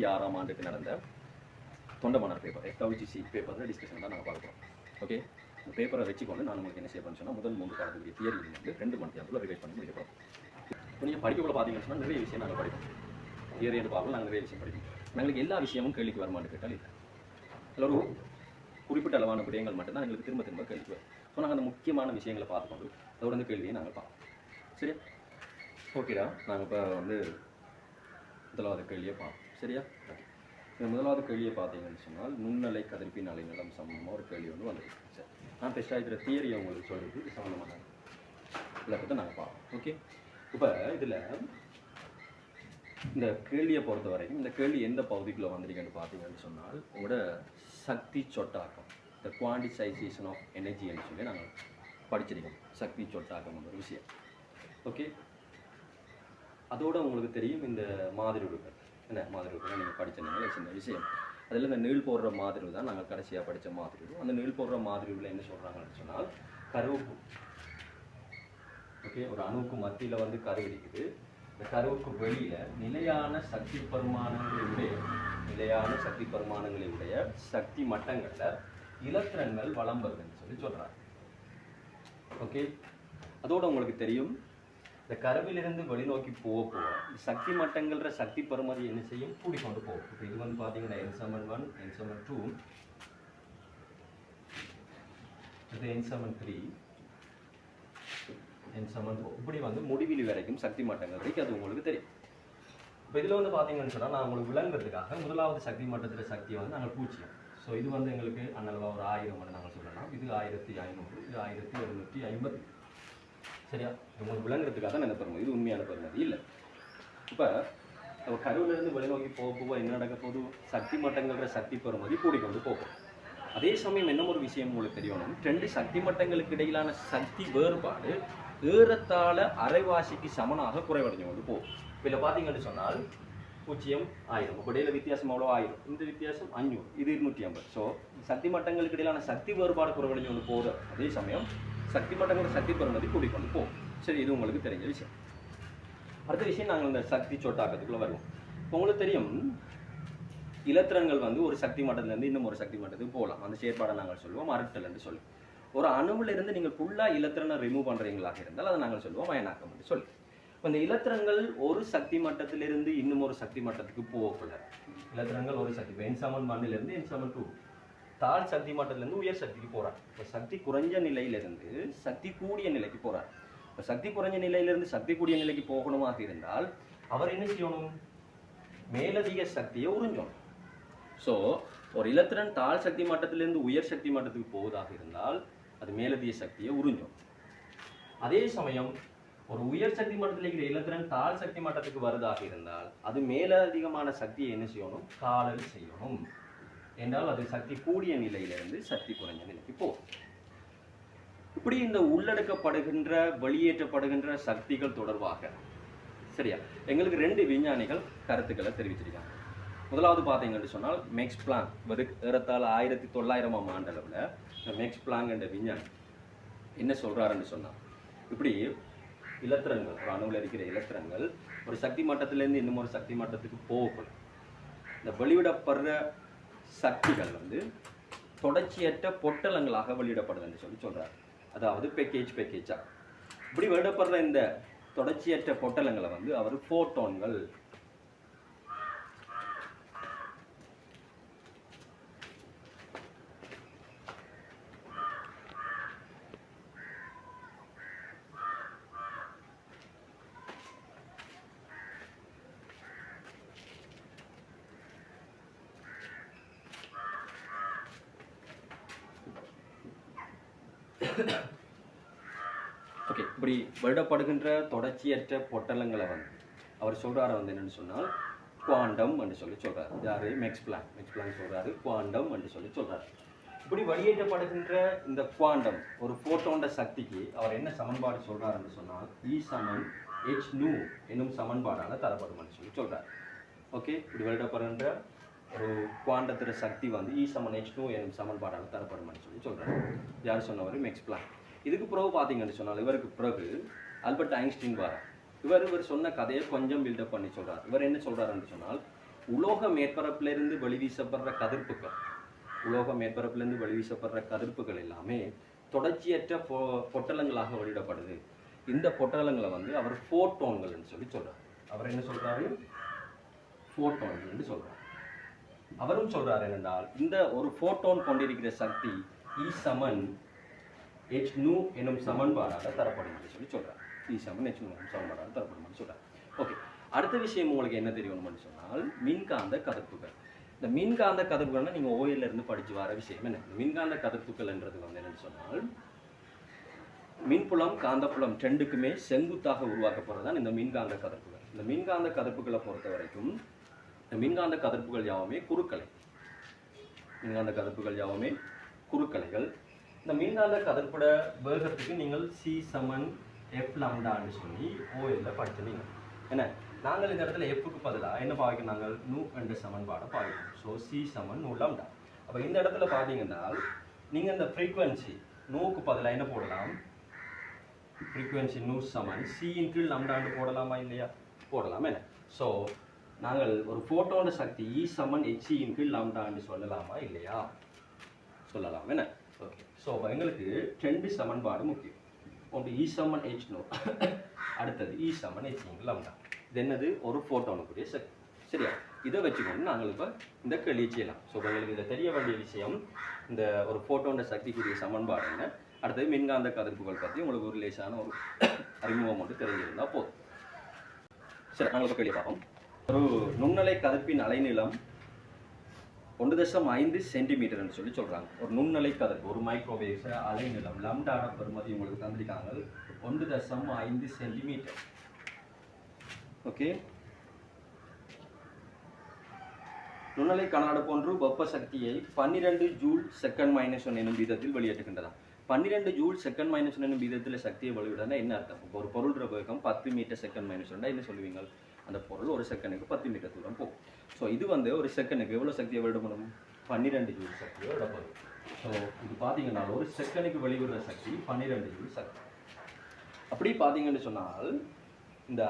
2006ஆம் ஆண்டுக்கு நடந்த தொண்டமானார் paper FWGC பேப்பரில் டிஸ்கஷன் தான் நாங்கள் பார்க்குறோம். ஓகே, இந்த பேப்பரை வச்சுக்கொண்டு நான் உங்களுக்கு என்ன செய்ய சொன்னால் முதல் 3 பாடத்துக்குரிய தியரி வந்து 2 மணி நேரத்தில் ரிவைஸ் பண்ணி முடிக்கப்போம். இப்போ நீங்கள் படிக்கக்குள்ள பார்த்தீங்கன்னு சொன்னால் நிறைய விஷயம் நாங்கள் படிப்போம். தியரி என்று பார்க்கலாம், நாங்கள் நிறைய விஷயம் படிப்போம். எங்களுக்கு எல்லா விஷயமும் கேள்விக்கு வருமானு கேட்டால் இல்லை. அதில் ஒரு குறிப்பிட்ட அளவான விடயங்கள் மட்டும்தான் எங்களுக்கு திரும்ப திரும்ப கேள்விக்கு வரும். ஸோ நாங்கள் அந்த முக்கியமான விஷயங்களை பார்த்துக்கொண்டு அதோட அந்த கேள்வியை நாங்கள் பார்ப்போம். சரியா? ஓகேடா, நாங்கள் இப்போ வந்து முதலாவது கேள்வியை பார்ப்போம். சரியா? இந்த முதலாவது கேள்வியை பார்த்தீங்கன்னு சொன்னால் நுண்ணலை கதிர்ப்பின் அலைநலம் சம்பந்தமாக ஒரு கேள்வி வந்து வந்துருக்கு. சரி, நான் பெஸ்ட்டாக இருக்கிற தியரியை உங்களுக்கு சொல்லிட்டு இது சம்மந்தமான விளக்கத்தை நாங்கள் பார்ப்போம். ஓகே, இப்போ இதில் இந்த கேள்வியை பொறுத்த வரைக்கும் இந்த கேள்வி எந்த பகுதிக்குள்ளே வந்திருக்குன்னு பார்த்தீங்கன்னு சொன்னால் உங்களோட சக்தி சொட்டாக்கம், இந்த குவான்டிசைசேஷன் ஆஃப் எனர்ஜின்னு சொல்லி நாங்கள் படிச்சிருக்கோம். சக்தி சொட்டாக்கம் ஒரு விஷயம். ஓகே, அதோட உங்களுக்கு தெரியும் இந்த மாதிரி உருக்கள் என்ன மாதிரி உருக்கள் நீங்கள் படிச்சிருந்தீங்களா சின்ன விஷயம். அதில் இந்த நீள் போடுற மாதிரி தான் நாங்கள் கடைசியாக படித்த மாதிரி. அந்த நீள் போடுற மாதிரி என்ன சொல்கிறாங்கன்னு சொன்னால் கருவுக்கு, ஓகே, ஒரு அணுவுக்கு மத்தியில் வந்து கரு இருக்குது. இந்த கருவுக்கு வெளியில் நிலையான சக்தி பரிமாணங்களுடைய சக்தி மட்டங்களில் இலத்திரன்கள் வலம் வருதுன்னு சொல்லி சொல்கிறாங்க. ஓகே, அதோட உங்களுக்கு தெரியும் இந்த கருவிலிருந்து வெளிநோக்கி போக சக்தி மட்டங்கள்ற சக்தி பரிமாறி என்ன செய்யும் கூடிக்கொண்டு போகும். இப்போ இது வந்து பார்த்தீங்கன்னா N1 N2 இது N3 N4 இப்படி வந்து முடிவிலி வரைக்கும் சக்தி மட்டங்கள் இருக்கு. அது உங்களுக்கு தெரியும். இப்போ இதில் வந்து பார்த்தீங்கன்னு சொன்னால் நான் உங்களுக்கு விளங்குறதுக்காக முதலாவது சக்தி மட்டத்தில் சக்தியை வந்து நாங்கள் பூச்சியம். ஸோ இது வந்து எங்களுக்கு அண்ணளவாக ஒரு 1000 நாங்கள் சொல்லலாம். இது 1500, இது 1750. சரியா? உங்களுக்கு விளங்குறதுக்காக தான் என்ன பெருமதி, இது உண்மையான பெருமதி இல்லை. இப்போ நம்ம கருவிலிருந்து வெளிநோக்கி போக என்ன நடக்க போது சக்தி மட்டங்கள்ற சக்தி பெருமதி கூடிக்கொண்டு போகும். அதே சமயம் என்ன ஒரு விஷயம் உங்களுக்கு தெரியணும், 2 சக்தி மட்டங்களுக்கு இடையிலான சக்தி வேறுபாடு ஏறத்தாழ அரைவாசிக்கு சமனாக குறைவடைஞ்சு கொண்டு போகும். இப்போ இதில் பார்த்தீங்கன்னு சொன்னால் 0 1000, இப்போ இடையில வித்தியாசம் அவ்வளோ 1000, இந்த வித்தியாசம் 500, இது 250. ஸோ சக்தி மட்டங்களுக்கு இடையிலான சக்தி வேறுபாடு குறைவடைஞ்சு கொண்டு போகுது. அதே சமயம் சக்தி மட்டங்களோட சக்தி பெருமதி கூடிக்கொண்டு போகும். சரி, இது உங்களுக்கு தெரிஞ்ச விஷயம். அடுத்த விஷயம் நாங்கள் இந்த சக்தி சொட்டாக்கத்துக்குள்ளே வருவோம். இப்போ உங்களுக்கு தெரியும் இலத்திரன்கள் வந்து ஒரு சக்தி மட்டத்திலேருந்து இன்னும் ஒரு சக்தி மட்டத்துக்கு போகலாம். அந்த செயற்பாடை நாங்கள் சொல்லுவோம் அரட்டல் என்று சொல்லுவோம். ஒரு அணுவிலிருந்து நீங்கள் ஃபுல்லாக இலத்திரனை ரிமூவ் பண்ணுறீங்களாக இருந்தால் அதை நாங்கள் சொல்லுவோம் அயனாக்கம் என்று சொல்லி. இப்போ இந்த இலத்திரங்கள் ஒரு சக்தி மட்டத்திலிருந்து இன்னும் ஒரு சக்தி மட்டத்துக்கு போகக்குள்ள இலத்திரங்கள் ஒரு சக்தி N1 N2 தாழ் சக்தி மட்டத்திலேருந்து உயர் சக்திக்கு போகிறார். இப்போ சக்தி குறைஞ்ச நிலையிலிருந்து சக்தி கூடிய நிலைக்கு போகிறார். இப்போ சக்தி குறைஞ்ச நிலையிலிருந்து சக்தி கூடிய நிலைக்கு போகணுமாக இருந்தால் அவர் என்ன செய்யணும், மேலதிக சக்தியை உறிஞ்சணும். ஸோ ஒரு இலத்திரன் தாழ் சக்தி மட்டத்திலிருந்து உயர் சக்தி மட்டத்துக்கு போவதாக இருந்தால் அது மேலதிக சக்தியை உறிஞ்சும். அதே சமயம் ஒரு உயர் சக்தி மட்டத்தில் இருக்கிற இலத்திரன் தாழ் சக்தி மட்டத்துக்கு வருதாக இருந்தால் அது மேலதிகமான சக்தியை என்ன செய்யணும், காணல் செய்யணும். என்றால் அது சக்தி கூடிய நிலையிலிருந்து சக்தி குறைஞ்ச நிலைக்கு போகும். இப்படி இந்த உள்ளடக்கப்படுகின்ற வெளியேற்றப்படுகின்ற சக்திகள் தொடர்பாக சரியா எங்களுக்கு 2 விஞ்ஞானிகள் கருத்துக்களை தெரிவிச்சிருக்காங்க. முதலாவது பார்த்தீங்கன்னு சொன்னால் மேக்ஸ் பிளாங்க், ஏறத்தாழ 1900ஆம் ஆண்டளவில் மேக்ஸ் பிளாங்க் என்ற விஞ்ஞானி என்ன சொல்கிறாருன்னு சொன்னால், இப்படி இலத்திரங்கள் ஒரு அணுவில் இருக்கிற இலத்திரங்கள் ஒரு சக்தி மட்டத்திலேருந்து இன்னும் ஒரு சக்தி மட்டத்துக்கு போகக்கூடும். இந்த வெளியிடப்படுற சக்திகள் வந்து தொடர்ச்சியற்ற பொட்டலங்களாக வெளியிடப்படுதுன்னு சொல்கிறார். அதாவது பேக்கேஜாக இப்படி வெளியிடப்படுற இந்த தொடர்ச்சியற்ற பொட்டலங்களை வந்து அவர் ஃபோட்டான்கள் ஓகே, இப்படி வருடப்படுகின்ற தொடர்ச்சியற்ற பொட்டலங்களை வந்து அவர் சொல்கிறாரு வந்து என்னென்னு சொன்னால் குவாண்டம் என்று சொல்கிறார். யார்? மேக்ஸ் பிளாங்க் சொல்கிறாரு குவாண்டம் என்று சொல்கிறார். இப்படி வெளியேற்றப்படுகின்ற இந்த குவாண்டம் ஒரு ஃபோட்டோண்ட சக்திக்கு அவர் என்ன சமன்பாடு சொல்கிறாருன்னு சொன்னால் E=hν என்னும் சமன்பாடால் தரப்படும் என்று சொல்கிறார். ஓகே, இப்படி வெளியிடப்படுகின்ற ஒரு குவாண்டத்திற சக்தி வந்து E=hν என்னும் சமன்பாடால் தரப்படும் என்று சொல்கிறார். யார் சொன்னவர்? Max Planck. இதுக்கு பிறகு பார்த்தீங்கன்னு சொன்னால் இவருக்கு பிறகு ஆல்பர்ட் ஐன்ஸ்டீன் வரார். இவர் சொன்ன கதையை கொஞ்சம் பில்டப் பண்ணி சொல்கிறார். இவர் என்ன சொல்கிறாருன்னு சொன்னால் உலோக மேற்பரப்பிலிருந்து வெளிவீசப்படுற கதிர்ப்புகள் எல்லாமே தொடர்ச்சியற்ற பொட்டலங்களாக வெளியிடப்படுது. இந்த பொட்டலங்களை வந்து அவர் ஃபோட்டோன்கள்னு சொல்லி சொல்றாரு. அவர் என்ன சொல்றாரு? ஃபோட்டோன்கள் என்று சொல்றாரு. அவரும் சொல்றாரு என்னென்றால் இந்த ஒரு ஃபோட்டோன் கொண்டிருக்கிற சக்தி E சமன் h nu எனும் சமன்பாடாக தரப்படும் என்று சொல்லி சொல்றாரு. E சமன் h nu எனும் சமன்பாடாக தரப்படும் என்று சொல்றாரு. ஓகே, அடுத்த விஷயம் உங்களுக்கு என்ன தெரியணும்னு சொன்னால் மின்காந்த கதிர்ப்புகள். இந்த மின்காந்த கதிர்ப்புகள்னா நீங்கள் ஓயில இருந்து படிச்சு வர விஷயம் என்ன? மின்காந்த கதிர்ப்புகள் என்றது வந்து என்னன்னு சொன்னால் மின்புலம் காந்தப்புலம் ரெண்டுக்குமே செங்குத்தாக உருவாக்கப்படுறதுதான் இந்த மின்காந்த கதிர்ப்புகள். இந்த மின்காந்த கதிர்ப்புகளை பொறுத்த வரைக்கும் இந்த மின்காந்த கதிர்ப்புகள் யாவுமே குறுக்கலைகள். இந்த மின்காந்த கதிர்ப்புட வேகத்துக்கு நீங்கள் C சமன் F லாம்டான்னு சொல்லி ஓயில படிச்சிருந்தீங்க. என்ன, நாங்கள் இந்த இடத்துல எஃப்க்கு பதிலாக என்ன பாவிக்கணும்? நாங்கள் நூ என்ற சமன்பாடை பாவிக்கணும். ஸோ C சமன் நூ லாம்டா. அப்போ இந்த இடத்துல பார்த்தீங்கன்னா நீங்கள் இந்த ஃப்ரீக்வன்சி நூக்கு பதிலாக என்ன போடலாம்? ஃப்ரீக்வன்சி நூ சமன் C இன் கீழ் லாம்டான்னு போடலாமா இல்லையா? போடலாம். என்ன, ஸோ நாங்கள் ஒரு ஃபோட்டோட சக்தி E சமன் HC இன் கீழ் லாம்டான்னு சொல்லலாமா இல்லையா? சொல்லலாம். என்ன, ஓகே. ஸோ எங்களுக்கு 2 சமன்பாடு முக்கியம். ஒன்று E சமன் H நோ, அடுத்தது E சமன் H இன் கீழ் லாம்டா. இது என்னது? ஒரு ஃபோட்டோனுக்குரிய சக்தி. சரியா? இதை வச்சுக்கொண்டு நாங்கள் இப்போ இந்த கேள்வியை செய்யலாம். ஸோ எங்களுக்கு இதை தெரிய வேண்டிய விஷயம் இந்த ஒரு ஃபோட்டோன்ற சக்திக்குரிய சமன்பாடு என்ன, அடுத்தது மின்காந்த கதிர்ப்புகள் பற்றி உங்களுக்கு ஒரு லேசான ஒரு அறிமுகம் ஒன்று தெரிஞ்சிருந்தால் போதும். சரி, நாங்கள் இப்போ கேள்வி பார்ப்போம். ஒரு நுண்ணலை கதிர்ப்பின் அலைநீளம் 1.5 சென்டிமீட்டர்னு சொல்லி சொல்கிறாங்க. ஒரு நுண்ணலை கதிர்ப்பு, ஒரு மைக்ரோவேவ்ஸ் அலைநீளம் லம்டான பெறுமதி உங்களுக்கு தந்திருக்காங்க 1.5 சென்டிமீட்டர். ஓகே, நுண்ணலை கண்ணாடி போன்று வெப்ப சக்தியை 12 ஜூல் செகண்ட் -1 எனும் வீதத்தில் வெளியேற்றுகின்றன. 12 ஜூல் செகண்ட் -1 எனும் வீதத்தில் சக்தியை வெளியிடனா என்ன அர்த்தம்? இப்போ ஒரு பொருள் வேகம் 10 மீட்டர் செகண்ட் -2 என்ன சொல்லுவீங்க? அந்த பொருள் ஒரு செகண்டுக்கு 10 மீட்டர் தூரம் போகும். ஸோ இது வந்து ஒரு செகண்டுக்கு எவ்வளோ சக்தியை வெளியிடப்படும்? 12 ஜூல் சக்தியை வெளியிடப்படும். ஸோ இது பார்த்தீங்கன்னா ஒரு செகண்டுக்கு வெளியிடுற சக்தி 12 ஜூல் சக்தி. அப்படி பார்த்தீங்கன்னு சொன்னால் இந்த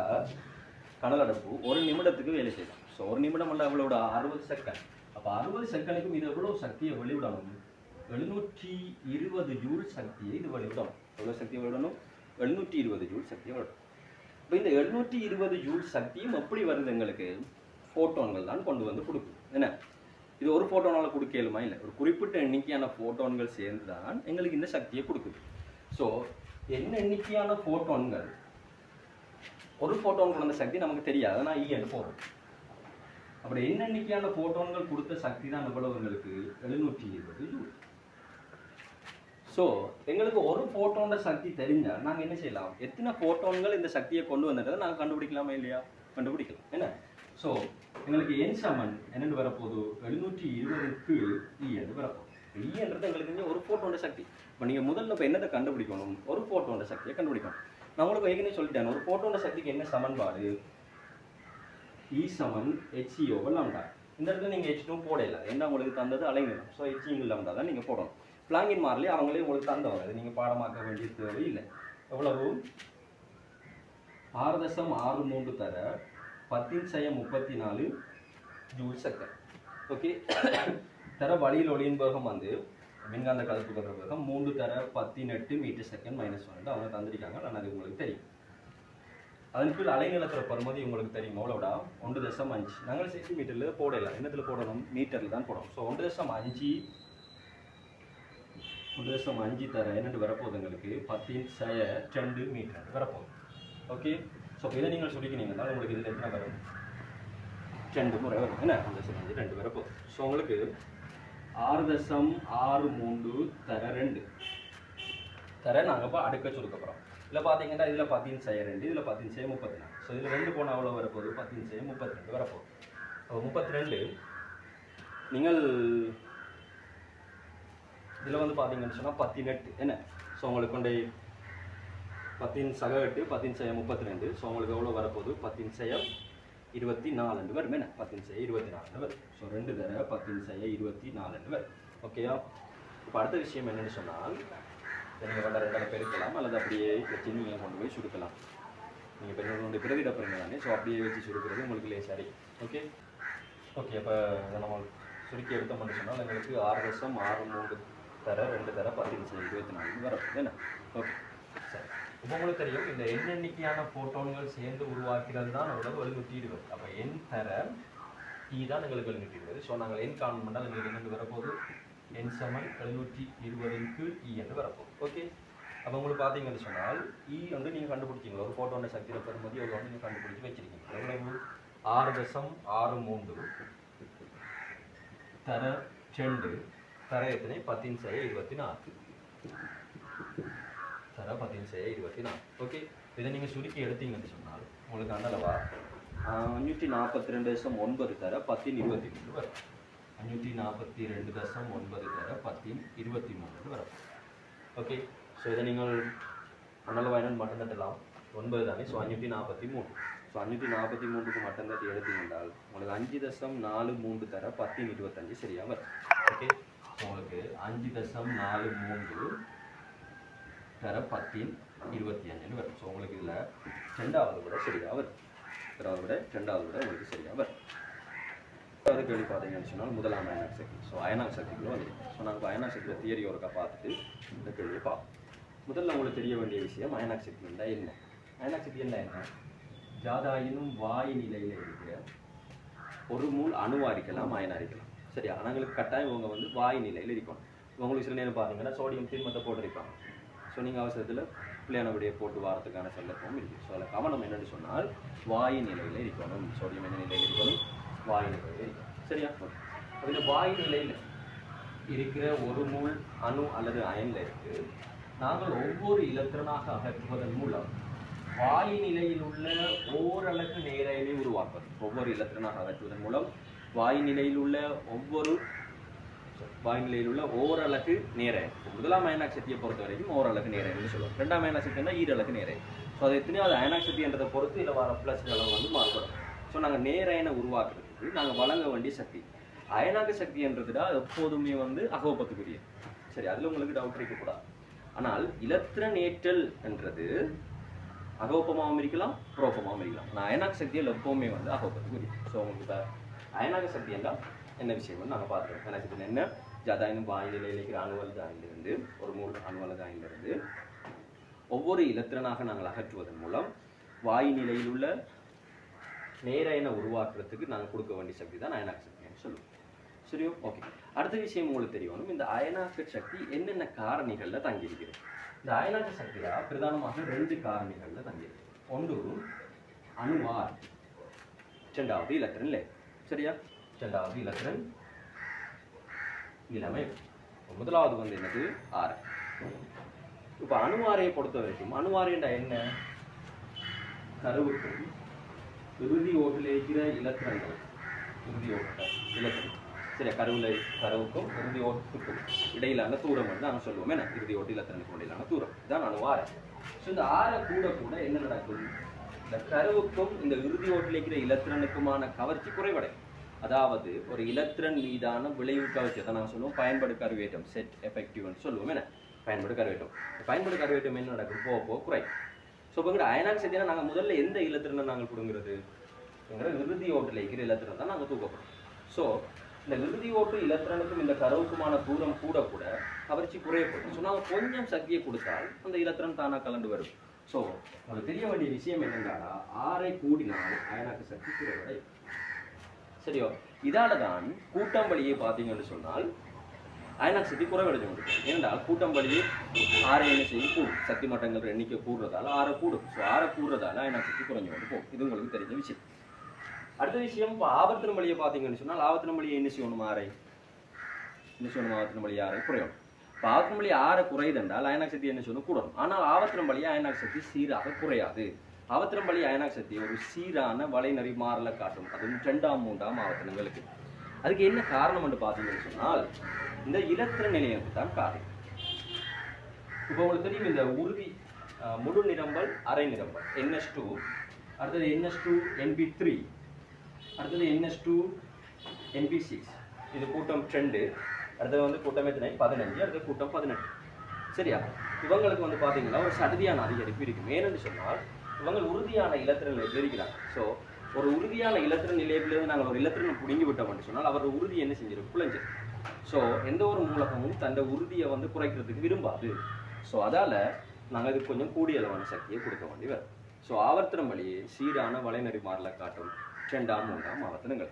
கனலடப்பு ஒரு நிமிடத்துக்கு வேலை செய்யலாம். ஸோ ஒரு நிமிடம் அல்ல, எவ்வளோட 60 செகண்ட். அப்போ 60 செகண்டுக்கும் இது எவ்வளோ சக்தியை வெளிவிடணும்? 720 ஜூல் சக்தியை இது வெளிவிடணும். எவ்வளோ சக்தியை வெளிவிடணும்? 720 ஜூல் சக்தியை வெளிவிடணும். இப்போ இந்த 720 ஜூல் சக்தியும் எப்படி வருது? எங்களுக்கு ஃபோட்டோன்கள் தான் கொண்டு வந்து கொடுக்கும். என்ன, இது ஒரு ஃபோட்டோனால் கொடுக்கலுமா? இல்லை, ஒரு குறிப்பிட்ட எண்ணிக்கையான ஃபோட்டோன்கள் சேர்ந்து தான் எங்களுக்கு இந்த சக்தியை கொடுக்குது. ஸோ என்ன எண்ணிக்கையான ஃபோட்டோன்கள்? ஒரு ஃபோட்டோன் அந்த சக்தி நமக்கு தெரியாது, நான் ஈன்னு போடுறேன். அப்படி என்ன எண்ணிக்கையான ஃபோட்டோன்கள் கொடுத்த சக்தி தான் எவ்வளவு? எங்களுக்கு 720 ஜூல். ஸோ எங்களுக்கு ஒரு ஃபோட்டோனோட சக்தி தெரிஞ்சால் நாங்கள் என்ன செய்யலாம்? எத்தனை ஃபோட்டோன்கள் இந்த சக்தியை கொண்டு வந்ததை நாங்கள் கண்டுபிடிக்கலாமா இல்லையா? கண்டுபிடிக்கலாம். என்ன, ஸோ எங்களுக்கு என் சமன் என்னென்னு வரப்போகுது? 720க்கு E என்று வரப்போகுது. ஈன்றது எங்களுக்கு ஒரு ஃபோட்டோனோட சக்தி. இப்போ நீங்கள் முதல்ல இப்போ என்னத்தை கண்டுபிடிக்கணும்? ஒரு ஃபோட்டோனோட சக்தியை கண்டுபிடிக்கணும். நான் உங்களுக்கு ஏற்கனவே சொல்லிட்டேன், ஒரு ஃபோட்டோனோட சக்திக்கு என்ன சமன்பாடு? E சமன் HCO லாம்டா. இந்த இடத்துல நீங்கள் H2 போடல, என்ன உங்களுக்கு தந்தது அலைநீளம். ஸோ HC லாம்டா தான் நீங்கள் போடணும். பிளாங்கின் மாறிலே அவங்களே உங்களுக்கு தந்தவங்க, அது நீங்கள் பாடமாக்க வேண்டிய தேவை இல்லை. எவ்வளவு? 6.63 தர 10⁻34 ஜூல் செகண்ட். ஓகே, தர வழியில் ஒளியின் வேகம் வந்து மின்காந்த கதிர்ப்பு கதிர வேகம் 3 தர 18 மீட்டர் செகண்ட் -1 அவங்க தந்திருக்காங்க. ஆனால் அது உங்களுக்கு தெரியும். அதன் கீழ் அலைநீளத்தில் பெறுமதி உங்களுக்கு தெரியும். எவ்வளோடா? 1.5. நாங்கள் சென்டிமீட்டரில் போடலாம். என்னத்தில் போடணும்? மீட்டரில் தான் போடணும். ஸோ 1.5 தர என்னென்று வரப்போகுது? எங்களுக்கு 10⁻2 மீட்டர் வரப்போகுது. ஓகே, ஸோ இதை நீங்கள் சொல்லிக்கினீங்கன்னா உங்களுக்கு இதில் எத்தனை வரும்? 2 முறை வரும். என்ன, 2 வரப்போகுது. ஸோ உங்களுக்கு 6.63 தர 2 தர நாங்கள் இப்போ அடுக்க சுருக்கப்புறம் இதில் பார்த்தீங்கன்னா இதில் 10⁻2, இதில் 10⁻34. ஸோ இதில் 2 போனால் அவ்வளோ வரப்போகுது? 10⁻32 வரப்போகுது. அப்போ 32 நீங்கள் இதில் வந்து பார்த்தீங்கன்னு சொன்னால் 18 என்ன. ஸோ உங்களுக்கு கொண்டு 10⁻8 10⁻32. ஸோ உங்களுக்கு எவ்வளோ வரப்போகுது? 10⁻24 வரும். என்ன, 10⁻24 வரும். ஸோ 2 தர 10⁻24 வரும். ஓகேயா? இப்போ அடுத்த விஷயம் என்னென்னு சொன்னால் நீங்கள் கொண்ட 2 பெருக்கலாம் அல்லது அப்படியே வச்சு நீங்கள் கொண்டு போய் சுருக்கலாம். நீங்கள் பெருங்களுடைய பிரதிட பெருங்க தானே. ஸோ அப்படியே வச்சு சுருக்கிறது உங்களுக்கு லேசாரி. ஓகே, ஓகே, அப்போ இதை நம்ம சுருக்கி எடுத்தோம்னு சொன்னால் எங்களுக்கு 6.63 தர 2 தர 10/24 வரும் என்ன. ஓகே சரி. இப்போ உங்களுக்கு தெரியும் இந்த எண்ணிக்கையான ஃபோட்டோன்கள் சேர்ந்து உருவாக்கிறது தான் நம்மளோட 720. அப்போ எண் தர இ தான் எங்களுக்கு 720. ஸோ நாங்கள் எண் காணும் பண்ணால் எங்களுக்கு என்னென்று வரப்போகுது, எண் சமன் 720 கீழ் இ என்று வரப்போகுது. ஓகே, அப்போ உங்களுக்கு பார்த்தீங்கன்னு சொன்னால் இ வந்து நீங்கள் கண்டுபிடிச்சிங்க ஒரு ஃபோட்டோட சக்தியில் பெறும்போது எவ்வளோ நீங்கள் கண்டுபிடிச்சி வச்சிருக்கீங்க. எவ்வளவு 6.63 தர 2 தர எத்தனை 10/24 தர 10/24. ஓகே, இதை நீங்கள் சுருக்கி எடுத்தீங்கன்னு சொன்னால் உங்களுக்கு அந்தளவா 542.9 தர 10/23 வரும். 542.9 தர 10/23 வரும். ஓகே, ஸோ இதை நீங்கள் அந்தளவா என்னன்னு மட்டும் தட்டலாம் 9 தானே. ஸோ 543. ஸோ 543க்கு மட்டும் தட்டி எடுத்தீங்கன்றால் உங்களுக்கு 5.43 தர 10/25 சரியாக வரும். ஓகே, ஸோ உங்களுக்கு 5.43 தர 10/25 வரும். ஸோ உங்களுக்கு இதில் 2வது விட சரியாக வரும். 2வது விட உங்களுக்கு சரியாக வரும். அது கேள்வி பார்த்தீங்கன்னு சொன்னால் முதலாம் அயனாக் சக்தி. ஸோ அயனாக் சக்திக்குள்ள வந்துடும். ஸோ நாங்கள் அயனாக் சக்தியில் தியரி ஒருக்கா பார்த்துட்டு இந்த கேள்வியை பார்ப்போம். முதல்ல உங்களுக்கு தெரிய வேண்டிய விஷயம் அயனாக் சக்தி இருந்தால் என்ன. அயனாக் சக்தி என்ன ஜாதாயினும் வாயு நிலையில் இருக்கிற ஒரு மூல் அணுவா இருக்கலாம், அயனா இருக்கலாம். சரியா, ஆனாங்களுக்கு கட்டாயம் இவங்க வந்து வாயு நிலையில் இருக்கணும். உங்களுக்கு சில நேரம் பார்த்தீங்கன்னா சோடியம் தீர்மத்தை போட்டிருப்பாங்க. ஸோ நீங்கள் அவசரத்தில் பிள்ளையான விடையை போட்டு வாரத்துக்கான சந்தர்ப்பமும் இருக்குது. ஸோ அதில் கவனம் என்னென்னு சொன்னால் வாயு நிலையில் இருக்கணும். சோடியம் என்ன நிலையில் இருக்கணும், வாயு நிலையில் இருக்கணும். சரியா, அப்போ இந்த வாயு நிலையில் இருக்கிற ஒரு மூல் அணு அல்லது அயனில் இருக்கு நாங்கள் ஒவ்வொரு இலத்திரனாக அகற்றுவதன் மூலம் வாயு நிலையில் உள்ள ஓரளவு நேரையை உருவாக்குவது. ஒவ்வொரு இலத்திரனாக அகற்றுவதன் மூலம் வாயு நிலையில் உள்ள ஓரளவு நேரை. முதலாம் அயனாக் சக்தியை பொறுத்த வரைக்கும் ஓரளவு நேரை என்று சொல்லுவோம். 2ஆம் அயனாக் சக்தினா ஈரளவு நேரை. ஸோ அது எத்தனையாவது அயனாக் சக்தி என்றதை பொறுத்து இதில் வர ப்ளஸ் அளவு வந்து மாறுபடும். ஸோ நாங்கள் நேரையனை உருவாக்குறதுக்கு நாங்கள் வழங்க வேண்டிய சக்தி அயனாக சக்தி என்றதுடா எப்போதுமே வந்து அகோபத்துக்குரிய. சரி, அதில் உங்களுக்கு டவுட் இருக்கக்கூடாது. ஆனால் இலத்திரனேற்றல் என்றது அகோபமாகவும் இருக்கலாம், புரோபமாகவும் இருக்கலாம். ஆனால் அயனாக் சக்தியில் எப்போவுமே வந்து அகோபத்துக்குரிய. ஸோ உங்களுக்கு இப்போ அயனாக சக்தி என்றால் என்ன விஷயம்னு நாங்கள் பார்த்துருக்கோம். அயனாக சக்தி என்ன, ஜாதாயினும் வாயு நிலையில் இருக்கிற அணுவல் தாயிலிருந்து ஒரு மூல் அணுவல் தாயிலிருந்து ஒவ்வொரு இலத்திரனாக நாங்கள் அகற்றுவதன் மூலம் வாயு நிலையில் உள்ள நேரையனை உருவாக்குறதுக்கு நாங்கள் கொடுக்க வேண்டிய சக்தி தான் அயனாக் சக்தின்னு சொல்லுவோம். சரியோ, ஓகே. அடுத்த விஷயம் உங்களுக்கு தெரியணும், இந்த அயனாக்க சக்தி என்னென்ன காரணிகளில் தங்கியிருக்கிறது. இந்த அயனாக்க சக்தியாக பிரதானமாக 2 காரணிகளில் தங்கியிருக்கு. ஒன்று அணுவார், 2வது இலத்திரன் இல்லை. சரியா, 2வது இலத்திரன் இளமை. முதலாவது வந்து என்னது ஆறு. இப்போ அணுவாரையை பொறுத்த வரைக்கும் அணுவாரைண்டா என்ன, கருவுக்கும் இறுதி ஓட்டில் இருக்கிற இலத்திரன்கள், இறுதி ஓட்ட இலத்திரன். சரியா, கருவுக்கும் இறுதி ஓட்டுக்கும் இடையிலான தூரம் வந்து நாங்கள் சொல்லுவோம். என்ன, இறுதி ஓட்டு இலத்திரனுக்கும் இடையிலான தூரம் தான் அணுவாரை. ஸோ இந்த ஆரை கூட என்ன நடக்கும், இந்த கருவுக்கும் இந்த இறுதி ஓட்டில் இருக்கிற இலத்திரனுக்குமான கவர்ச்சி குறைவடையும். அதாவது ஒரு இலத்திரன் மீதான விளைவு கவர்ச்சி தான் நாங்கள் சொல்லுவோம் பயன்படு கருவேற்றம், செட் எஃபெக்டிவ்னு சொல்லுவோம். என்ன, பயன்படு கருவேற்றம் என்ன நடக்கும், போக குறை. ஸோ இப்போ அயனாக் சக்தினா நாங்கள் முதல்ல எந்த இலத்திரனை நாங்கள் கொடுங்கிறது, இறுதி ஓட்டில் இருக்கிற இலத்திரன் தான் நாங்கள் தூக்கப்படுறோம். ஸோ இந்த இறுதி ஓட்டு இலத்திரனுக்கும் இந்த கருவுக்குமான தூரம் கூட கவர்ச்சி குறையப்படும். ஸோ நாங்கள் கொஞ்சம் சக்தியை கொடுத்தால் அந்த இலத்திரன் தானாக கலந்து வரும். ஸோ உங்களுக்கு தெரிய வேண்டிய விஷயம் என்னென்னா, ஆரை கூடினால் அயனாக்கு சக்தி குறைவடையும். சரியோ, இதால தான் கூட்டம்பளியை பார்த்தீங்கன்னு சொன்னால் அயனாக் சக்தி குறைவடைஞ்சு கொண்டு. ஏனென்றால் கூட்டம்பளியை ஆரை என்ன செய்யும், கூடும். சக்தி மட்டங்கள் எண்ணிக்கை கூடுறதால ஆரை கூடும். ஸோ ஆரை கூடுறதால அயனாக் சக்தி குறைஞ்சு கொண்டு போகும். இது உங்களுக்கு தெரிஞ்ச விஷயம். அடுத்த விஷயம், இப்போ ஆவர்த்தன வழியை பார்த்தீங்கன்னு சொன்னால் ஆவர்த்தன வழியை என்ன செய்யணும், ஆரை என்ன செய்யணும், ஆவர்த்தன வழி ஆரை குறையணும். இப்போ ஆவர்த்தன வழி ஆரை குறையுதுன்றால் அயனாக் சக்தி என்ன செய்யணும், கூடணும். ஆனால் ஆவர்த்தன வழியை அயனாக் சக்தி சீராக குறையாது. ஆவர்த்தன வழி அயனாக் சக்தி ஒரு சீரான வளைநறி மாறலை காட்டும். அதுவும் 2ஆம் 3ஆம் ஆவர்த்தனங்களுக்கு. அதுக்கு என்ன காரணம் என்று பார்த்தீங்கன்னு சொன்னால் இந்த இலத்திரன் நிலையத்துக்கு தான் காரணம். இப்போ உங்களுக்கு தெரியும் இந்த உறுதி முழு நிரம்பல் அரை நிரம்பல் NH2, அடுத்தது NH2 NP3, அடுத்தது NH2 NP6. இது கூட்டம் 2, அடுத்தது வந்து கூட்டம் எத்தனை 15, அடுத்தது கூட்டம் 18. சரியா, இவங்களுக்கு வந்து பார்த்தீங்கன்னா ஒரு சடுதியான அதிகரிப்பு இருக்கும். ஏனென்று சொன்னால் இவங்க உறுதியான இலத்திரனில் இருக்கிறாங்க. ஸோ ஒரு உறுதியான இலத்திரன் நிலையிலிருந்து நாங்கள் ஒரு இலத்திரனை பிடுங்கி விட்டோம்னு சொன்னால் அவர் உறுதி என்ன செஞ்சிடும், குலைஞ்சிடும். ஸோ எந்த ஒரு மூலகமும் தன்னை உறுதியை வந்து குறைக்கிறதுக்கு விரும்பாது. ஸோ அதால் நாங்கள் இதுக்கு கொஞ்சம் கூடிய அளவான சக்தியை கொடுக்க வேண்டி வரும். ஸோ ஆவர்த்தனம் வழியே சீரான வலைநெறி மாறலை காட்டும் 2ஆம் 3ஆம் ஆவர்த்தனங்கள்.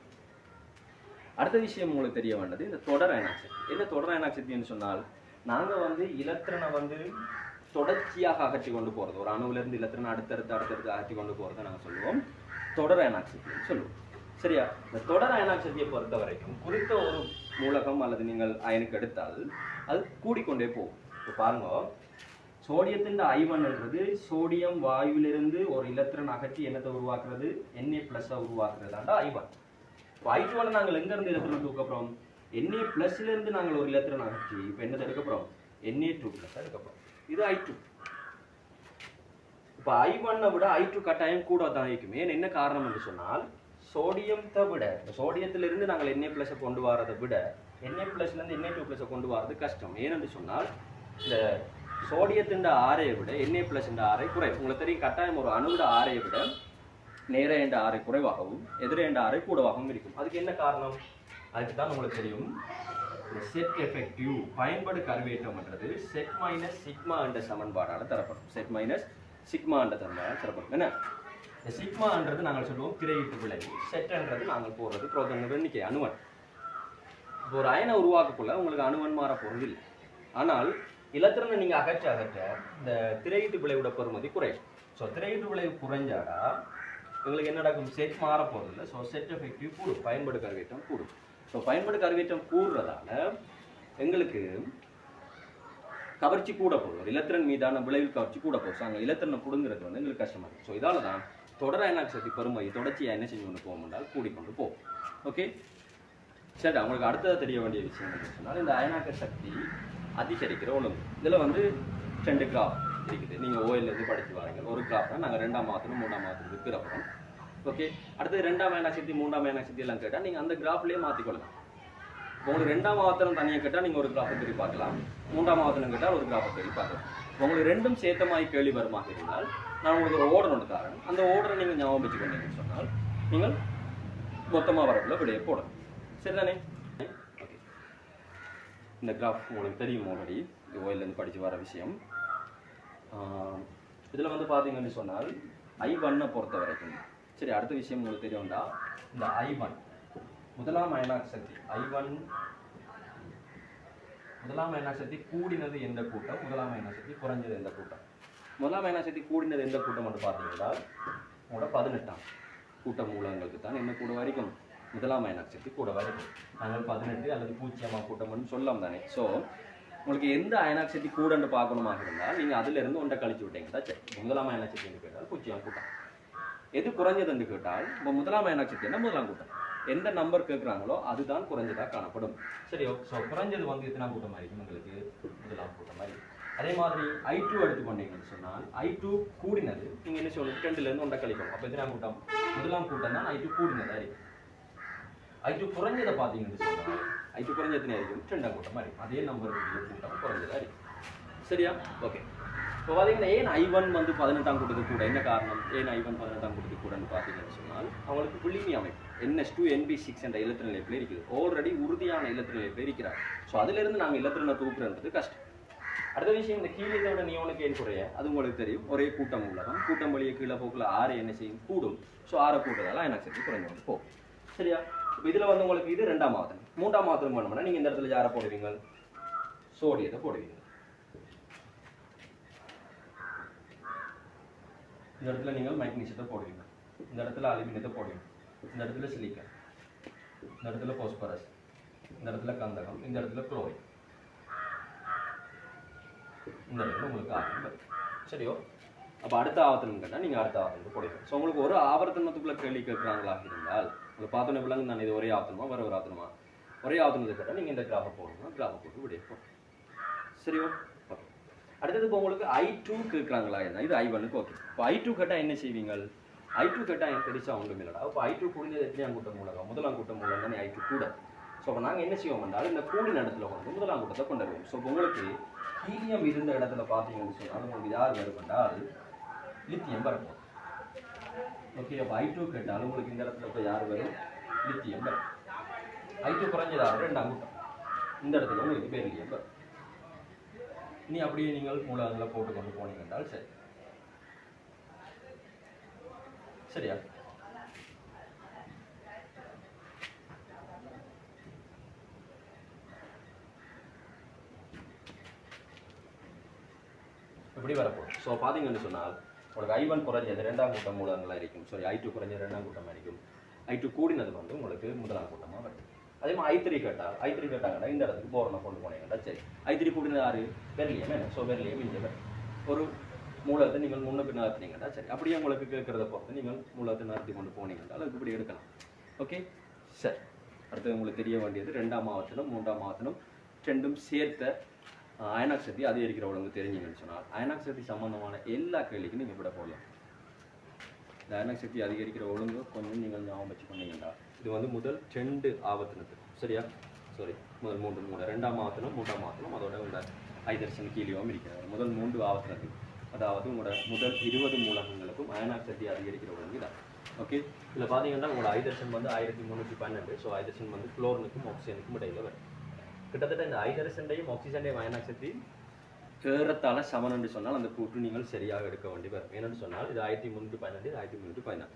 அடுத்த விஷயம் உங்களுக்கு தெரிய வேண்டது இந்த தொடர் அயனாக் சக்தி. என்ன தொடர் அயனாக் சக்தின்னு சொன்னால், நாங்கள் வந்து இலத்திரனை வந்து தொடர்ச்சியாக அகற்றி கொண்டு போகிறது, ஒரு அணுவிலிருந்து இலத்திரனை அடுத்தடுத்து அகற்றி கொண்டு போகிறத நாங்கள் சொல்லுவோம் தொடர் அயனாக் சக்தின்னு சொல்லுவோம். சரியா? இந்த தொடர் அயனாக் சக்தியை பொறுத்த வரைக்கும் குறித்த ஒரு மூலகம் அல்லது நீங்கள் அயனுக்கு எடுத்தால் அது கூடிக்கொண்டே போகும். இப்போ பாருங்க, சோடியத்தின் I1ன்றது சோடியம் வாயுவிலிருந்து ஒரு இலத்திரன் அகற்றி என்னத்தை உருவாக்குறது, Na+ உருவாக்குறதாண்டா I1. இப்போ I2 நாங்கள் எங்கேருந்து இலத்திரன் தூக்கப்புறம் Na+ இருந்து நாங்கள் ஒரு இலத்திரன் அகற்றி இப்போ என்னத்தை எடுக்கப்புறம் Na2+ எடுக்கப்புறம். இது I2. இப்போ I1 விட I2 கட்டாயம் கூட தான் இருக்கும். ஏன் என்ன காரணம் என்று சொன்னால், சோடியத்தை விட சோடியத்திலிருந்து நாங்கள் Na+ கொண்டு வரதை விட Na+லேருந்து Na2+ கொண்டு வரது கஷ்டம். ஏனென்று சொன்னால் இந்த சோடியத்தின் ஆரையை விட Na+ ஆரை குறை. உங்களுக்கு தெரியும், கட்டாயம் ஒரு அணுவிட ஆரையை விட நேர என்ற ஆரை குறைவாகவும் எதிர என்ற ஆரை கூடவாகவும் இருக்கும். அதுக்கு என்ன காரணம்? அதுக்கு தான் உங்களுக்கு தெரியும், செட் எஃபெக்டிவ் பயன்பாடு கருவேற்றம்ன்றது செட் மைனஸ் சிக்மா என்ற சமன்பாடால் தரப்படும். செட் மைனஸ் சிக்மா என்ற சமன்பாடால் தரப்படும். என்ன இந்த சிக்மான்றது நாங்கள் சொல்லுவோம் திரையீட்டு விளைவு, செட்ன்றது நாங்கள் போடுறது புரோட்டான் எண்ணிக்கை அணுவன். இப்போ ஒரு அயனை உருவாக்கக்குள்ள உங்களுக்கு அணுவன் மாற போகிறது இல்லை. ஆனால் இலத்திரனை நீங்கள் அகற்ற இந்த திரையீட்டு விளைவோட பெறுமதி குறையும். ஸோ திரையீட்டு விளைவு குறைஞ்சாடா உங்களுக்கு என்ன நடக்கும், செட் மாற போகிறது இல்லை. ஸோ செட் எஃபெக்டிவ் கூடும், பயன்பாடு கருவேற்றம் கூடும். ஸோ பயன்பாடு கருவேற்றம் கூடுறதால எங்களுக்கு கவர்ச்சி கூட போகும், ஒரு இலத்திரன் மீதான விளைவு கவர்ச்சி கூட போகும். ஸோ அங்கே இலத்திரனை கொடுங்கிறது வந்து எங்களுக்கு கஷ்டமாக இருக்கும். ஸோ இதால் தான் தொடர் அயனாக் சக்தி பெருமதி தொடர்ச்சியாக என்ன செஞ்சு கொண்டு போகும் என்றால் கூடிக்கொண்டு போகும். ஓகே சரி, அவங்களுக்கு அடுத்தது தெரிய வேண்டிய விஷயம் என்ன சொன்னால், இந்த அயனாக்க சக்தி அதிகரிக்கிற ஒழுங்கு. இதில் வந்து 2 கிராஃப் இருக்குது. நீங்கள் ஓயிலேருந்து படித்து வாங்க. ஒரு கிராஃப் தான் நாங்கள் 2ஆம் மாதத்துக்கு 3ஆம் மாதத்துக்கு இருக்கிறப்பறம். ஓகே, அடுத்தது 2ஆம் அயனாக் சக்தி 3ஆம் அயனாக் சக்தி எல்லாம் கேட்டால் நீங்கள் அந்த கிராஃப்லேயே மாற்றிக்கொள்ளலாம். உங்களுக்கு 2ஆம் ஆவர்த்தனம் தனியாக கேட்டால் நீங்கள் ஒரு கிராஃபை திருப்பி பார்க்கலாம், 3ஆம் ஆவர்த்தனம் கேட்டால் ஒரு கிராஃபை திருப்பி பார்க்கலாம். உங்களுக்கு ரெண்டும் சேர்த்தமாய் கேள்வி வருமாக இருந்தால் நான் உங்களுக்கு ஒரு ஓர்டர் ஒன்று தரேன். அந்த ஓர்டரை நீங்கள் ஞாபகம் வச்சுக்கொண்டீங்கன்னு சொன்னால் நீங்கள் மொத்தமாக வரக்குள்ள விடையை போடணும். சரிதானே? ஓகே, இந்த கிராஃப் உங்களுக்கு தெரியும் ஆல்ரெடி, இது ஓயிலேருந்து படித்து வர விஷயம். இதில் வந்து பார்த்தீங்கன்னு சொன்னால் I1 பொறுத்த வரைக்கும் சரி, அடுத்த விஷயம் உங்களுக்கு தெரியும்டா, இந்த I1 முதலாம் அயனாக் சக்தி I1 முதலாம் அயனாக் சக்தி கூடினது எந்த கூட்டம், முதலாம் அயனாக் சக்தி குறைஞ்சது எந்த கூட்டம். முதலாம் அயனாக் சக்தி கூடினது எந்த கூட்டம் என்று பார்த்தீங்கன்னா உங்களோட 18ஆம் கூட்ட மூலங்களுக்கு தான் என்ன கூட வரைக்கும் முதலாம் அயனாக் சக்தி கூட வரைக்கும். நாங்கள் 18 அல்லது 0ஆம் கூட்டம்னு சொல்லலாம் தானே. ஸோ உங்களுக்கு எந்த அயனாக் சக்தி கூடன்னு பார்க்கணுமாக இருந்தால் நீங்கள் அதிலிருந்து ஒன்றை கழிச்சு விட்டீங்கன்னா சரி. முதலாம் அயனாக் சக்தி என்று கேட்டால் 0ஆம் கூட்டம். எது குறைஞ்சது என்று கேட்டால் இப்போ முதலாம் அயனாக் சக்தி என்ன முதலாம் கூட்டம். எந்த நம்பர் கேட்குறாங்களோ அதுதான் குறைஞ்சதாக காணப்படும். சரியோ? ஸோ குறைஞ்சது வந்து எத்தனாம் கூட்டமாக இருக்கும் உங்களுக்கு, முதலாம் கூட்டமாக இருக்கும். அதே மாதிரி I2 எடுத்துக்கொண்டீங்கன்னு சொன்னால் I2 கூடினது நீங்கள் என்ன சொல்லணும், 2லேருந்து ஒன்றை கழிக்கணும். அப்போ எத்தனாம் கூட்டம், முதலாம் கூட்டம் தான் I2 கூடினதாக இருக்கும். I2 குறைஞ்சதை பார்த்தீங்கன்னு சொன்னால் I2 குறைஞ்ச எத்தனை இருக்கும், 2ஆம் கூட்டமாக இருக்கும். அதே நம்பருக்கு கூட்டம் குறைஞ்சதாக இருக்கும். சரியா? ஓகே, இப்போ பார்த்தீங்கன்னா ஏன் I1 வந்து 18ஆம் கூட்டத்துக்கு கூட, என்ன காரணம், ஏன் I1 18ஆம் கூட்டத்துக்கு கூடன்னு பார்த்தீங்கன்னு சொன்னால் அவங்களுக்கு புள்ளிமி அமைப்பு NH2 NB6 என்ற இலத்திரன் நிலைப்பில் இருக்குது. ஆல்ரெடி உறுதியான இலத்திரன் நிலைப்பில் இருக்கிறார். ஸோ அதிலிருந்து நாங்கள் இலத்திரனை தூக்குறது கஷ்டம். அடுத்த விஷயம், இந்த கீழே விட நியோனுக்கு ஏன் குறைய, அது உங்களுக்கு தெரியும். ஒரே கூட்டம் உள்ளதான், கூட்டம் வழியே கீழே போக்கில் 6 என்ன செய்யும், கூடும். ஸோ 6 கூடுறதால அயனாக் சக்தி குறைஞ்சு வந்து போகும். சரியா? இப்போ இதில் வந்து உங்களுக்கு இது 2ஆம் ஆவர்த்தனம். 3ஆம் ஆவர்த்தனம் பண்ணோம்னா நீங்கள் இந்த இடத்துல யாரை போடுவீங்க, சோடியத்தை போடுவீங்க. இந்த இடத்துல நீங்கள் மைக்னீசியத்தை போடுவீங்க, இந்த இடத்துல அலுமினியத்தை போடுவீங்க, இந்த இடத்துல சிலிக்கன், இந்த இடத்துல பாஸ்பரஸ், இந்த இடத்துல கந்தகம், இந்த இடத்துல குளோரின், இந்த இடத்துல உங்களுக்கு ஆவர்த்தனம். சரியோ? அப்போ அடுத்த ஆவர்த்தனம் கேட்டால் நீங்கள் அடுத்த ஆவர்த்தனத்தை போடுவீங்க. ஸோ உங்களுக்கு ஒரு ஆவர்த்தனத்துக்குள்ள கேள்வி கேட்குறாங்களா இருந்தால் உங்களுக்கு பார்த்தோன்னே விலங்கு நான் இது ஒரே ஆவர்த்தனமா வேறு ஒரு ஆவர்த்தனமா, ஒரே ஆவர்த்தனத்தை கேட்டால் நீங்கள் இந்த கிராஃபை போடணும், கிராஃபை போட்டு விடைய போடணும். சரியோ? ஓகே, அடுத்தது இப்போ உங்களுக்கு I2 கேட்குறாங்களா என்ன, இது I1க்கு ஓகே. இப்போ I2 கேட்டால் என்ன செய்வீங்க, I2 கேட்டால் எனக்கு தெரிச்சா ஒன்றும் இல்லைடா. இப்போ I2 கூடினது எத்தனையாம் கூட்டம் மூலம், முதலாம் கூட்டம் மூலம் தானே I2 கூட. ஸோ அப்போ நாங்கள் என்ன செய்வோம் என்றால் இந்த கூடின இடத்துல வந்து முதலாம் கூட்டத்தை கொண்டு வருவோம். ஸோ இப்போ உங்களுக்கு ஹீலியம் இருந்த இடத்துல பார்த்தீங்கன்னு சொன்னால் உங்களுக்கு யார் வரும் என்றால் லித்தியம் வரப்போம். ஓகே, அப்போ I2 கேட்டாலும் உங்களுக்கு இந்த இடத்துல இப்போ யார் வரும்? லித்தியம் வரும். I2 குறைஞ்சதாக 2ஆம் கூட்டம், இந்த இடத்துல உங்களுக்கு பெரிலியம் வரும். இனி அப்படியே நீங்கள் மூலகங்களை போட்டு கொண்டு போனீங்க என்றால் சரி. சரியா? இப்படி வரப்போம். ஸோ பார்த்தீங்கன்னு சொன்னால் உங்களுக்கு I1 குறைஞ்சது 2ஆம் கூட்டம் மூலகங்களாக இருக்கும். சாரி, I2 குறைஞ்சது 2ஆம் கூட்டமாக இருக்கும். I2 கூடினது வந்து உங்களுக்கு முதலாம் கூட்டமாக வரும். அதே மாதிரி I3 கேட்டாங்கன்னா இந்த இடத்துக்கு போரணை கொண்டு போனீங்கன்னா சரி. I3 கூடினது யாரு? பெர்லியம். என்ன? ஸோ பெர்லியம் இங்கே வரும். ஒரு மூலத்தை நீங்கள் முன்னுக்கு நகர்த்தினீங்கன்னா சரி. அப்படியே உங்களுக்கு கேட்கறத பொறுத்து நீங்கள் மூலத்தை நகர்த்தி கொண்டு போனீங்கன்னா அதுக்கு இப்படி எடுக்கலாம். ஓகே, சரி. அடுத்தது உங்களுக்கு தெரிய வேண்டியது 2ஆம் ஆவர்த்தனம் 3ஆம் ஆவர்த்தனம் ரெண்டும் சேர்த்த அயனாக் சக்தி அதிகரிக்கிற ஒழுங்கு தெரிஞ்சிங்கன்னு சொன்னால் அயனாக் சக்தி சம்பந்தமான எல்லா கேள்விக்கும் நீங்கள் விட போடலாம். இந்த அயனாக் சக்தி அதிகரிக்கிற ஒழுங்கு கொஞ்சம் நீங்கள் ஞாபகம் வச்சுக்கொண்டீங்கன்னா இது வந்து முதல் 2 ஆவர்த்தனத்துக்கு சரியா? சாரி, முதல் 3 2ஆம் ஆவர்த்தனம் 3ஆம் ஆவர்த்தனம் அதோட உங்களோட ஐதர்சன் கீழியும் இருக்கிறது. முதல் 3 ஆவர்த்தனத்துக்கு, அதாவது உங்களோட முதல் 20 மூலகங்களுக்கும் அயனாக் சக்தி அதிகரிக்கிற ஒழுங்கு தான். ஓகே, இதில் பார்த்தீங்கன்னா உங்களோட ஐதர்சன் வந்து 1312. ஸோ ஐதர்சன் வந்து குளோரினுக்கும் ஆக்சிஜனுக்கும் இடையில வரும். கிட்டத்தட்ட இந்த ஐதரசண்டையும் ஆக்சிஜன்டையும் அயனாக் சக்தி ஏறத்தாழ சமன் என்று சொன்னால் அந்த கூட்டு நீங்கள் சரியாக எடுக்க வேண்டி வரும். என்னென்னு சொன்னால் இது 1312 இது 1314.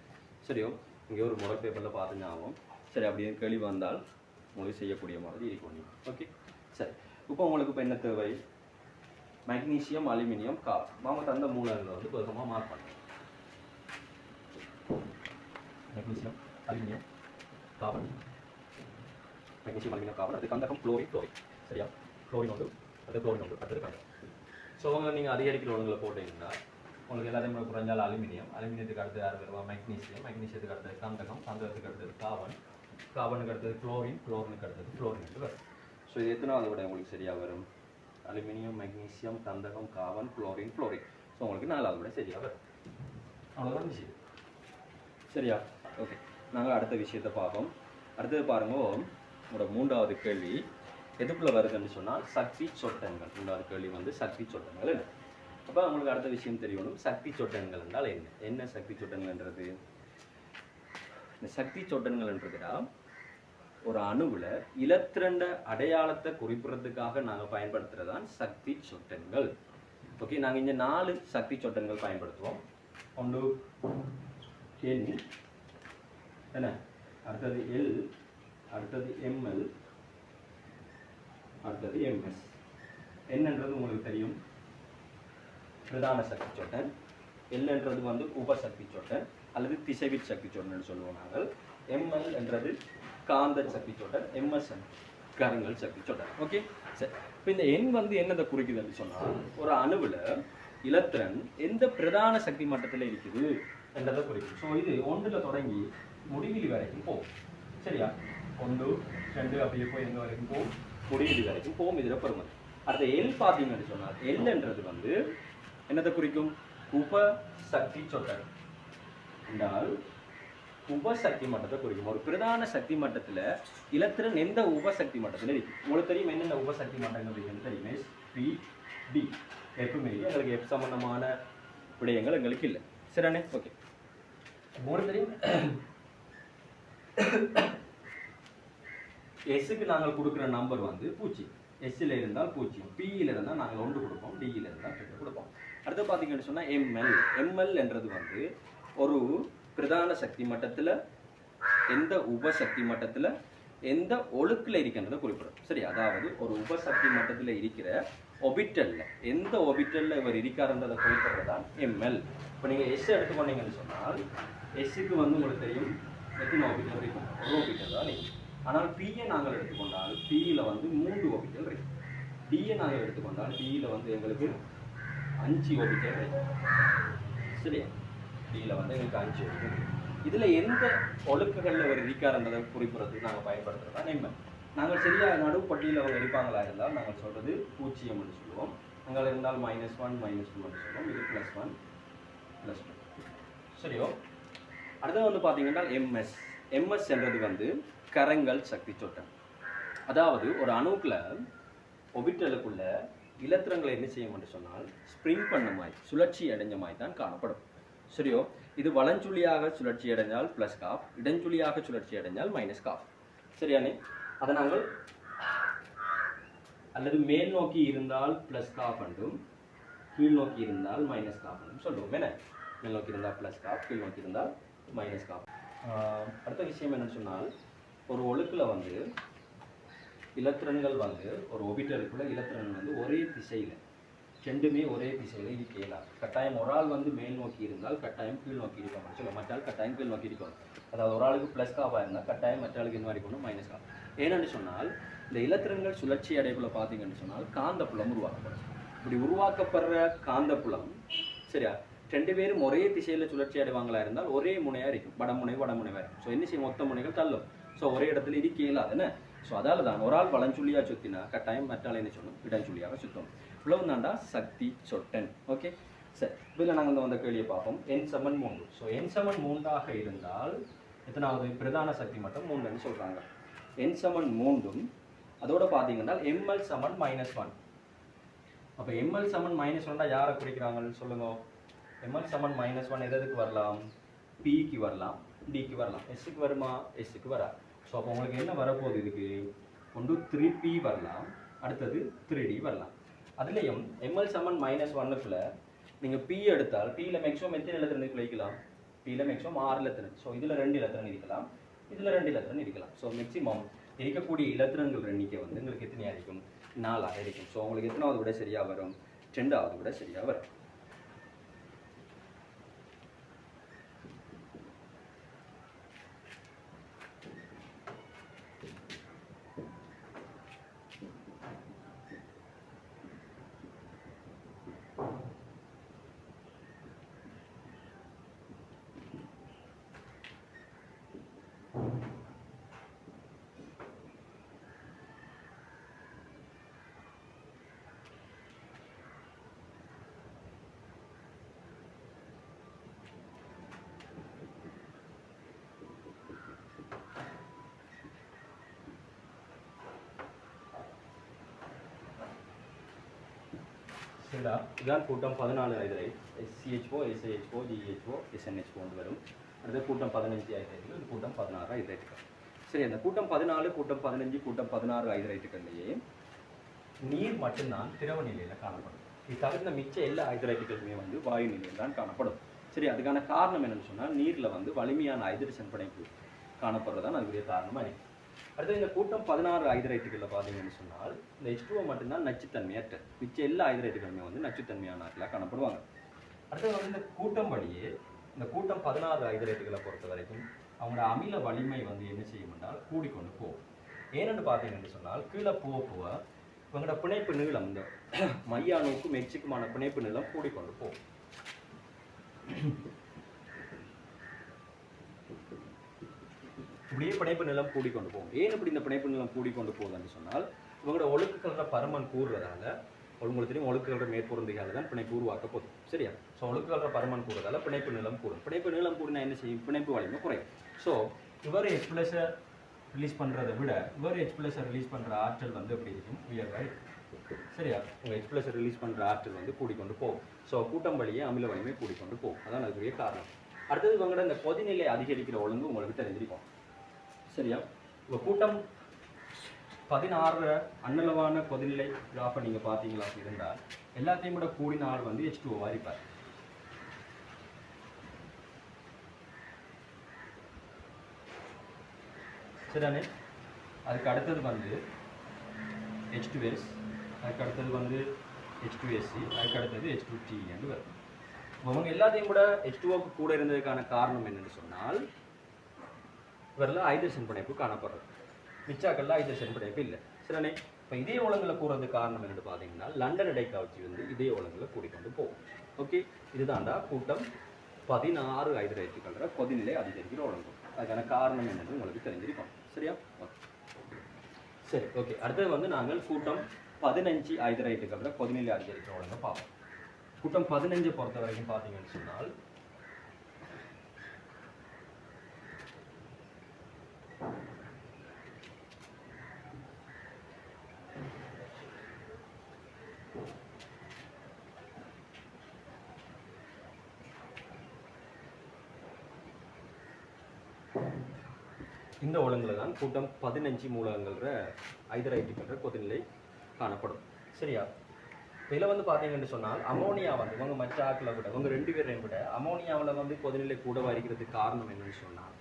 சரியோ, இங்கே ஒரு முறை பேப்பரில் பார்த்து ஞாபகம். சரி, அப்படியே கேள்வி வந்தால் உங்களுக்கு செய்யக்கூடிய மாதிரி இருக்கும். ஓகே, சரி. இப்போ உங்களுக்கு இப்போ என்ன தேவை? Magnesium, aluminium, copper. மாமா தந்த மூலங்களை வந்து வேகமாக மார்க் பண்ணுங்க. Magnesium, aluminium, copper. Magnesium, aluminium, copper. அது கந்தகம், குளோரின். சரியா? குளோரின் ஒன்று, அது குளோரின் ஒன்று, அடுத்தது கந்தகம். ஸோ உங்களை நீங்கள் அதிகரிக்கிற ஒழுங்குல போட்டீங்கன்னா உங்களுக்கு எல்லாத்தையும் குறைஞ்சாலும் அலுமினியத்துக்கு அடுத்து யார் வருவா? மெக்னீசியத்துக்கு அடுத்தது கந்தகம், கந்தகத்துக்கு அடுத்தது கார்பனுக்கு அடுத்தது குளோரினுக்கு அடுத்தது குளோரின் வரும். ஸோ இது எத்தனாவது விட உங்களுக்கு சரியாக வரும்? அலுமினியம், மெக்னீசியம், கந்தகம், கார்பன், குளோரின். ஸோ உங்களுக்கு 4வது விட சரியாக வரும். அவ்வளோதான் விஷயம். சரியா? ஓகே, நாங்கள் அடுத்த விஷயத்தை பார்ப்போம். அடுத்தது பாருங்க, உங்களோட 3வது கேள்வி எதுக்குள்ள வருதுன்னு சொன்னால் சக்தி சொட்டன்கள். 3வது கேள்வி வந்து சக்தி சொட்டன்கள். அப்போ உங்களுக்கு அடுத்த விஷயம் தெரியணும், சக்தி சொட்டன்கள் என்றால் என்ன? என்ன சக்தி சொட்டன்கள்ன்றது? இந்த சக்தி சொட்டன்கள்ன்றதுடா ஒரு அணுவில் இலத்திரண்ட அடையாளத்தை குறிப்பிடுறதுக்காக நாங்கள் பயன்படுத்துறதான் சக்தி சொட்டன்கள். ஓகே, நாங்கள் இங்கே 4 சக்தி சொட்டன்கள் பயன்படுத்துவோம். ஒன்று N, என்ன, அடுத்தது L, அடுத்தது Ml, அடுத்தது MS. என்னன்றது உங்களுக்கு தெரியும், பிரதான சக்தி சொட்டன். எல்ன்றது வந்து உபசக்தி சொட்டன் அல்லது திசைவிற் சக்தி சொட்டன் சொல்லுவோம் நாங்கள். ML என்றது காந்த சக்தி சொட்டன், MS கருங்கல் சக்தி சொட்டன். ஓகே, சரி. இப்போ இந்த எண் வந்து என்னதை குறிக்குதுன்னு சொன்னால் ஒரு அணுவில் இலத்திரன் எந்த பிரதான சக்தி மட்டத்தில் இருக்குது என்றதை குறிக்கும். ஸோ இது 1ல் தொடங்கி முடிவிலி வரைக்கும் போகும். சரியா? 1, 2 அப்படியே போய் எங்கே வரைக்கும் போகும்? முடிவிலி வரைக்கும் போகும். இதில் பெருமதி. அடுத்த எல் பார்த்தீங்கன்னு சொன்னால் எல்ன்றது வந்து என்னதை குறிக்கும்? உபசக்தி சொட்டன் என்றால் உபசக்தி மட்டத்தை குறிக்கும். ஒரு பிரதான சக்தி மட்டத்தில் இலத்திரன் எந்த உபசக்தி மட்டத்தில் இருக்கு? உங்களுக்கு தெரியும் என்னென்ன உபசக்தி மட்டங்கள் இருக்குன்னு தெரியுமே. B, D. எப்பவுமே எங்களுக்கு எஃப் சம்பந்தமான விடயங்கள் எங்களுக்கு இல்லை. சரிண்ணே? ஓகே, உங்களுக்கு தெரியும் எஸ்ஸுக்கு நாங்கள் கொடுக்குற நம்பர் வந்து 0. எஸ்ஸில் இருந்தால் 0, பியில் இருந்தால் நாங்கள் 1 கொடுப்போம், டியில் இருந்தால் 2 கொடுப்போம். அடுத்து பார்த்தீங்கன்னு சொன்னால் எம்எல். எம்எல் என்றது வந்து ஒரு பிரதான சக்தி மட்டத்தில் எந்த உபசக்தி மட்டத்தில் எந்த ஒழுக்கில் இருக்கின்றதை குறிப்பிடும். சரி, அதாவது ஒரு உபசக்தி மட்டத்தில் இருக்கிற ஒபிட்டலில் எந்த ஒபிட்டலில் இவர் இருக்காருன்றதை குறிப்பிடுறது தான் எம்எல். இப்போ நீங்கள் எஸ் எடுத்துக்கொண்டீங்கன்னு சொன்னால் எஸ்ஸுக்கு வந்து உங்களுக்கு தெரியும் எத்தனை ஒபிட்டல் இருக்கும்? ஒரு ஒபிட்டல் தான் இருக்கும். ஆனால் பியை நாங்கள் எடுத்துக்கொண்டால் பியில் வந்து 3 ஒபிட்டல் இருக்கும். டியை நாங்கள் எடுத்துக்கொண்டால் டியில் வந்து எங்களுக்கு 5 ஒபிட்டல் இருக்கும். சரியா? டியில் வந்து எங்களுக்கு 5 ஒபிட்டல். இதில் எந்த ஒழுக்குகளில் ஒரு இருக்காருன்றதை குறிப்பிடுறதுக்கு நாங்கள் பயன்படுத்துகிறது தான் எம்எல். நாங்கள் சரியாக நடுப்பட்டியில் அவங்க இருப்பாங்களா இருந்தால் நாங்கள் சொல்கிறது 0 என்று சொல்லுவோம். அங்கே இருந்தால் -1 -2 சொல்லுவோம். இது +1 +2. சரியோ? அடுத்தது வந்து பார்த்தீங்கன்னா எம்எஸ். எம்எஸ் என்றது வந்து கரங்கல் சக்தி சொட்டன். அதாவது ஒரு அணுக்குள்ள ஒபிட்டலுக்குள்ள இலத்திரங்களை என்ன செய்யும் என்று சொன்னால் ஸ்ப்ரிங் பண்ண மாதிரி சுழற்சி அடைஞ்ச மாதிரி தான் காணப்படும். சரியோ? இது வலஞ்சுழியாக சுழற்சி அடைஞ்சால் பிளஸ் காஃப், இடஞ்சுழியாக சுழற்சி அடைஞ்சால் மைனஸ் காஃப். சரியானே? அதை நாங்கள் அல்லது மேல் நோக்கி இருந்தால் பிளஸ் காஃப் என்றும் கீழ் நோக்கி இருந்தால் மைனஸ் காஃப் என்றும் சொல்லுவோம். என்ன? மேல் நோக்கி இருந்தால் பிளஸ் காஃப், கீழ் நோக்கி இருந்தால் மைனஸ் காஃப். அடுத்த விஷயம் என்னன்னு சொன்னால், ஒரு ஒழுக்கில் வந்து இலத்திரன்கள் வந்து ஒரு ஒபிட்டருக்குள்ள இலத்திரன் வந்து ஒரே திசையில் ரெண்டுமே ஒரே திசையில் இருக்கலாம். கட்டாயம் ஒரு ஆள் வந்து மேல் நோக்கி இருந்தால் கட்டாயம் கீழ் நோக்கி இருக்கணும் சொல்ல, மற்றால் கட்டாயம் கீழ் நோக்கி இருக்கணும். அதாவது ஒரு ஆளுக்கு ப்ளஸ் காவாக இருந்தால் கட்டாயம் மற்ற ஆளுக்கு என்ன இருக்கணும் மைனஸ் காவ். ஏன்னு சொன்னால் இந்த இலத்திரன்கள் சுழற்சி அடைப்புல பார்த்தீங்கன்னு சொன்னால் காந்தப்புலம் உருவாக்கப்படும். இப்படி உருவாக்கப்படுற காந்தப்புலம் சரியா ரெண்டு பேரும் ஒரே திசையில் சுழற்சி அடைவாங்களா இருந்தால் ஒரே முனையாக இருக்கும், வடமுனைவாக இருக்கும். ஸோ என்ன செய்யும், மொத்த முனைகள் தள்ளும். ஸோ ஒரே இடத்துல இருக்கலாது என்ன. ஸோ அதால் தான் ஒரு ஆள் வலஞ்சுள்ளியாக சுற்றினா கட்டாயம் மற்ற ஆள் என்ன சொல்லணும் இடஞ்சுள்ளியாக சுற்றும். இவ்வளவு தாண்டா சக்தி சொட்டன். ஓகே சரி, இதில் நாங்கள் வந்த கேள்வியை பார்ப்போம். n = 3. ஸோ n = 3 இருந்தால் எத்தனாவது பிரதான சக்தி மட்டும் 3ன்னு சொல்கிறாங்க. n = 3 அதோட பார்த்தீங்கன்னா ml = -1. அப்போ ml = -1 யாரை குறிக்கிறாங்கன்னு சொல்லுங்க. ml = -1 எதுக்கு வரலாம், pக்கு வரலாம், dக்கு வரலாம். sக்கு வருமா, sக்கு வரா. ஸோ அப்போ உங்களுக்கு என்ன வரப்போகுது, இதுக்கு ஒன்று 3p வரலாம், அடுத்தது 3d வரலாம். அதுலேயும் ml = -1க்குள்ள நீங்கள் p எடுத்தால் pயில் மேக்ஸிமம் எத்தனை இலத்திரன் வைக்கலாம், pயில் மேக்ஸிமம் 6 இலத்திரன். ஸோ இதில் 2 இலத்திரன் இருக்கலாம், இதில் 2 இலத்திரன் இருக்கலாம். ஸோ மேக்ஸிமம் இருக்கக்கூடிய இலத்திரன்கள் எண்ணிக்கை வந்து உங்களுக்கு எத்தனையாக இருக்கும், 4ஆக இருக்கும். ஸோ உங்களுக்கு எத்தனாவது விட சரியாக வரும், 2வது விட சரியாக வரும். சரிடா, இதுதான் கூட்டம் 14 hydride. SCHO, SiHO, GHO, SNHO வரும். அடுத்த கூட்டம் 15 ஹைட்ரைட்டுகள், இது கூட்டம் 16 ஹைட்ரைட்டுகள். சரி, அந்த கூட்டம் 14, கூட்டம் 15, கூட்டம் 16 ஹைட்ரைட்டுகள்லேயே நீர் மட்டும்தான் திரவ நிலையில் காணப்படும். இது தவிர்த்த மிச்ச எல்லா ஹைட்ரைட்டுகளுமே வந்து வாயு நிலையில் தான் காணப்படும். சரி, அதுக்கான காரணம் என்னன்னு சொன்னால் நீரில் வந்து வலிமையான ஹைட்ரஜன் பிணைப்பு காணப்படுறதான் அதுக்குரிய காரணமாக இருக்குது. அடுத்து இந்த கூட்டம் 16 ஹைட்ரைட்டுகளில் பார்த்தீங்கன்னு சொன்னால் இந்த H2O மட்டும்தான் நச்சுத்தன்மையற்ற, மிச்ச எல்லா ஹைட்ரைட்டுகளுமே வந்து நச்சுத்தன்மையான ஆற்றலாக காணப்படுவாங்க. அடுத்தது வந்து இந்த கூட்டம் வழியே இந்த கூட்டம் 16 ஹைட்ரைட்டுகளை பொறுத்த வரைக்கும் அவங்களோட அமில வலிமை வந்து என்ன செய்யும் என்றால் கூடிக்கொண்டு போகும். ஏனென்று பார்த்தீங்கன்னு சொன்னால் கீழே போக இவங்களோட பிணைப்பு நீளம் இந்த மையானுக்கும் எச்சுக்குமான பிணைப்பு நீளம் கூடிக்கொண்டு போகும். இப்படியே பிணைப்பு நிலம் கூடிக்கொண்டு போகும். ஏன் இப்படி இந்த பிணைப்பு நிலம் கூடிக்கொண்டு போகுதுன்னு சொன்னால் இவங்களோட ஒழுக்குகள பருமன் கூறுறதால, உங்களுக்கு தெரியும் ஒழுக்குகள மேற்பொருந்துகால தான் பிணைப்பு உருவாக்க போதும். சரியா? ஸோ ஒழுக்குகள பருமன் கூறுறதால பிணைப்பு நிலம் கூடும். பிணைப்பு நிலம் கூடினா என்ன செய்யும், பிணைப்பு வலிமை குறையும். ஸோ இவர் H+ ரிலீஸ் பண்ணுறதை விட இவர் H+ ரிலீஸ் பண்ணுற ஆற்றல் வந்து எப்படி இருக்கும், உயர்வாக இருக்கும். சரியா? உங்கள் H+ ரிலீஸ் பண்ணுற ஆற்றல் வந்து கூடிக்கொண்டு போகும். ஸோ கூட்டம் வழியே அமில வலிமை கூடிக்கொண்டு போகும். அதான் அதுக்குரிய காரணம். அடுத்தது இவங்களோட இந்த கொதிநிலை அதிகரிக்கிற ஒழுங்கு உங்களுக்கு தெரிஞ்சிருக்கும். சரியா? இப்போ கூட்டம் 16 அன்னளவான கொதிநிலை கிராஃபை நீங்கள் பார்த்தீங்களா இருந்தால் எல்லாத்தையும் விட கூடின ஆள் வந்து H2O இருப்பார். சரிதானே? அதுக்கு அடுத்தது வந்து H2S, அதுக்கு அடுத்தது வந்து H2SC, அதுக்கு அடுத்தது H2T என்று வரும். அவங்க எல்லாத்தையும் கூட H2Oக்கு கூட இருந்ததுக்கான காரணம் என்னென்னு சொன்னால் இவரில் ஹைட்ரஜன் பிணைப்பு காணப்படுறது, மிச்சாக்கள்ல ஹைட்ரஜன் பிணைப்பு இல்லை. சரிண்ணே? இப்போ இதே ஒழுங்கில் கூறதுக்கு காரணம் என்னென்னு பார்த்தீங்கன்னா லண்டன் இடைக்காட்சி வந்து இதே ஒழுங்கில் கூடிக்கொண்டு போகும். ஓகே, இதுதான்டா கூட்டம் 16 ஹைட்ரைட்டுகள கொதிநிலை அதிகரிக்கிற ஒழுங்கு. அதுக்கான காரணம் என்னன்னு உங்களுக்கு தெரிஞ்சிருக்கும். சரியா? ஓகே சரி, ஓகே. அடுத்தது வந்து நாங்கள் கூட்டம் 15 ஹைட்ரைட்டுகள கொதிநிலை அதிகரிக்கிற ஒழுங்கை பார்ப்போம். கூட்டம் 15 பொறுத்த வரைக்கும் பார்த்தீங்கன்னு சொன்னால் இந்த ஒழுங்குல தான் கூட்டம் 15 மூலகங்கள்ற ஐதரைட்டுகள்ற கொதிநிலை காணப்படும். சரியா? இதில் வந்து பார்த்தீங்கன்னு சொன்னால் அமோனியா வந்து இவங்க மற்ற ஆக்களை விட இவங்க 2 பேரையும் விட அமோனியாவில் வந்து கொதிநிலை கூட வரைக்கிறதுக்கு காரணம் என்னன்னு சொன்னால்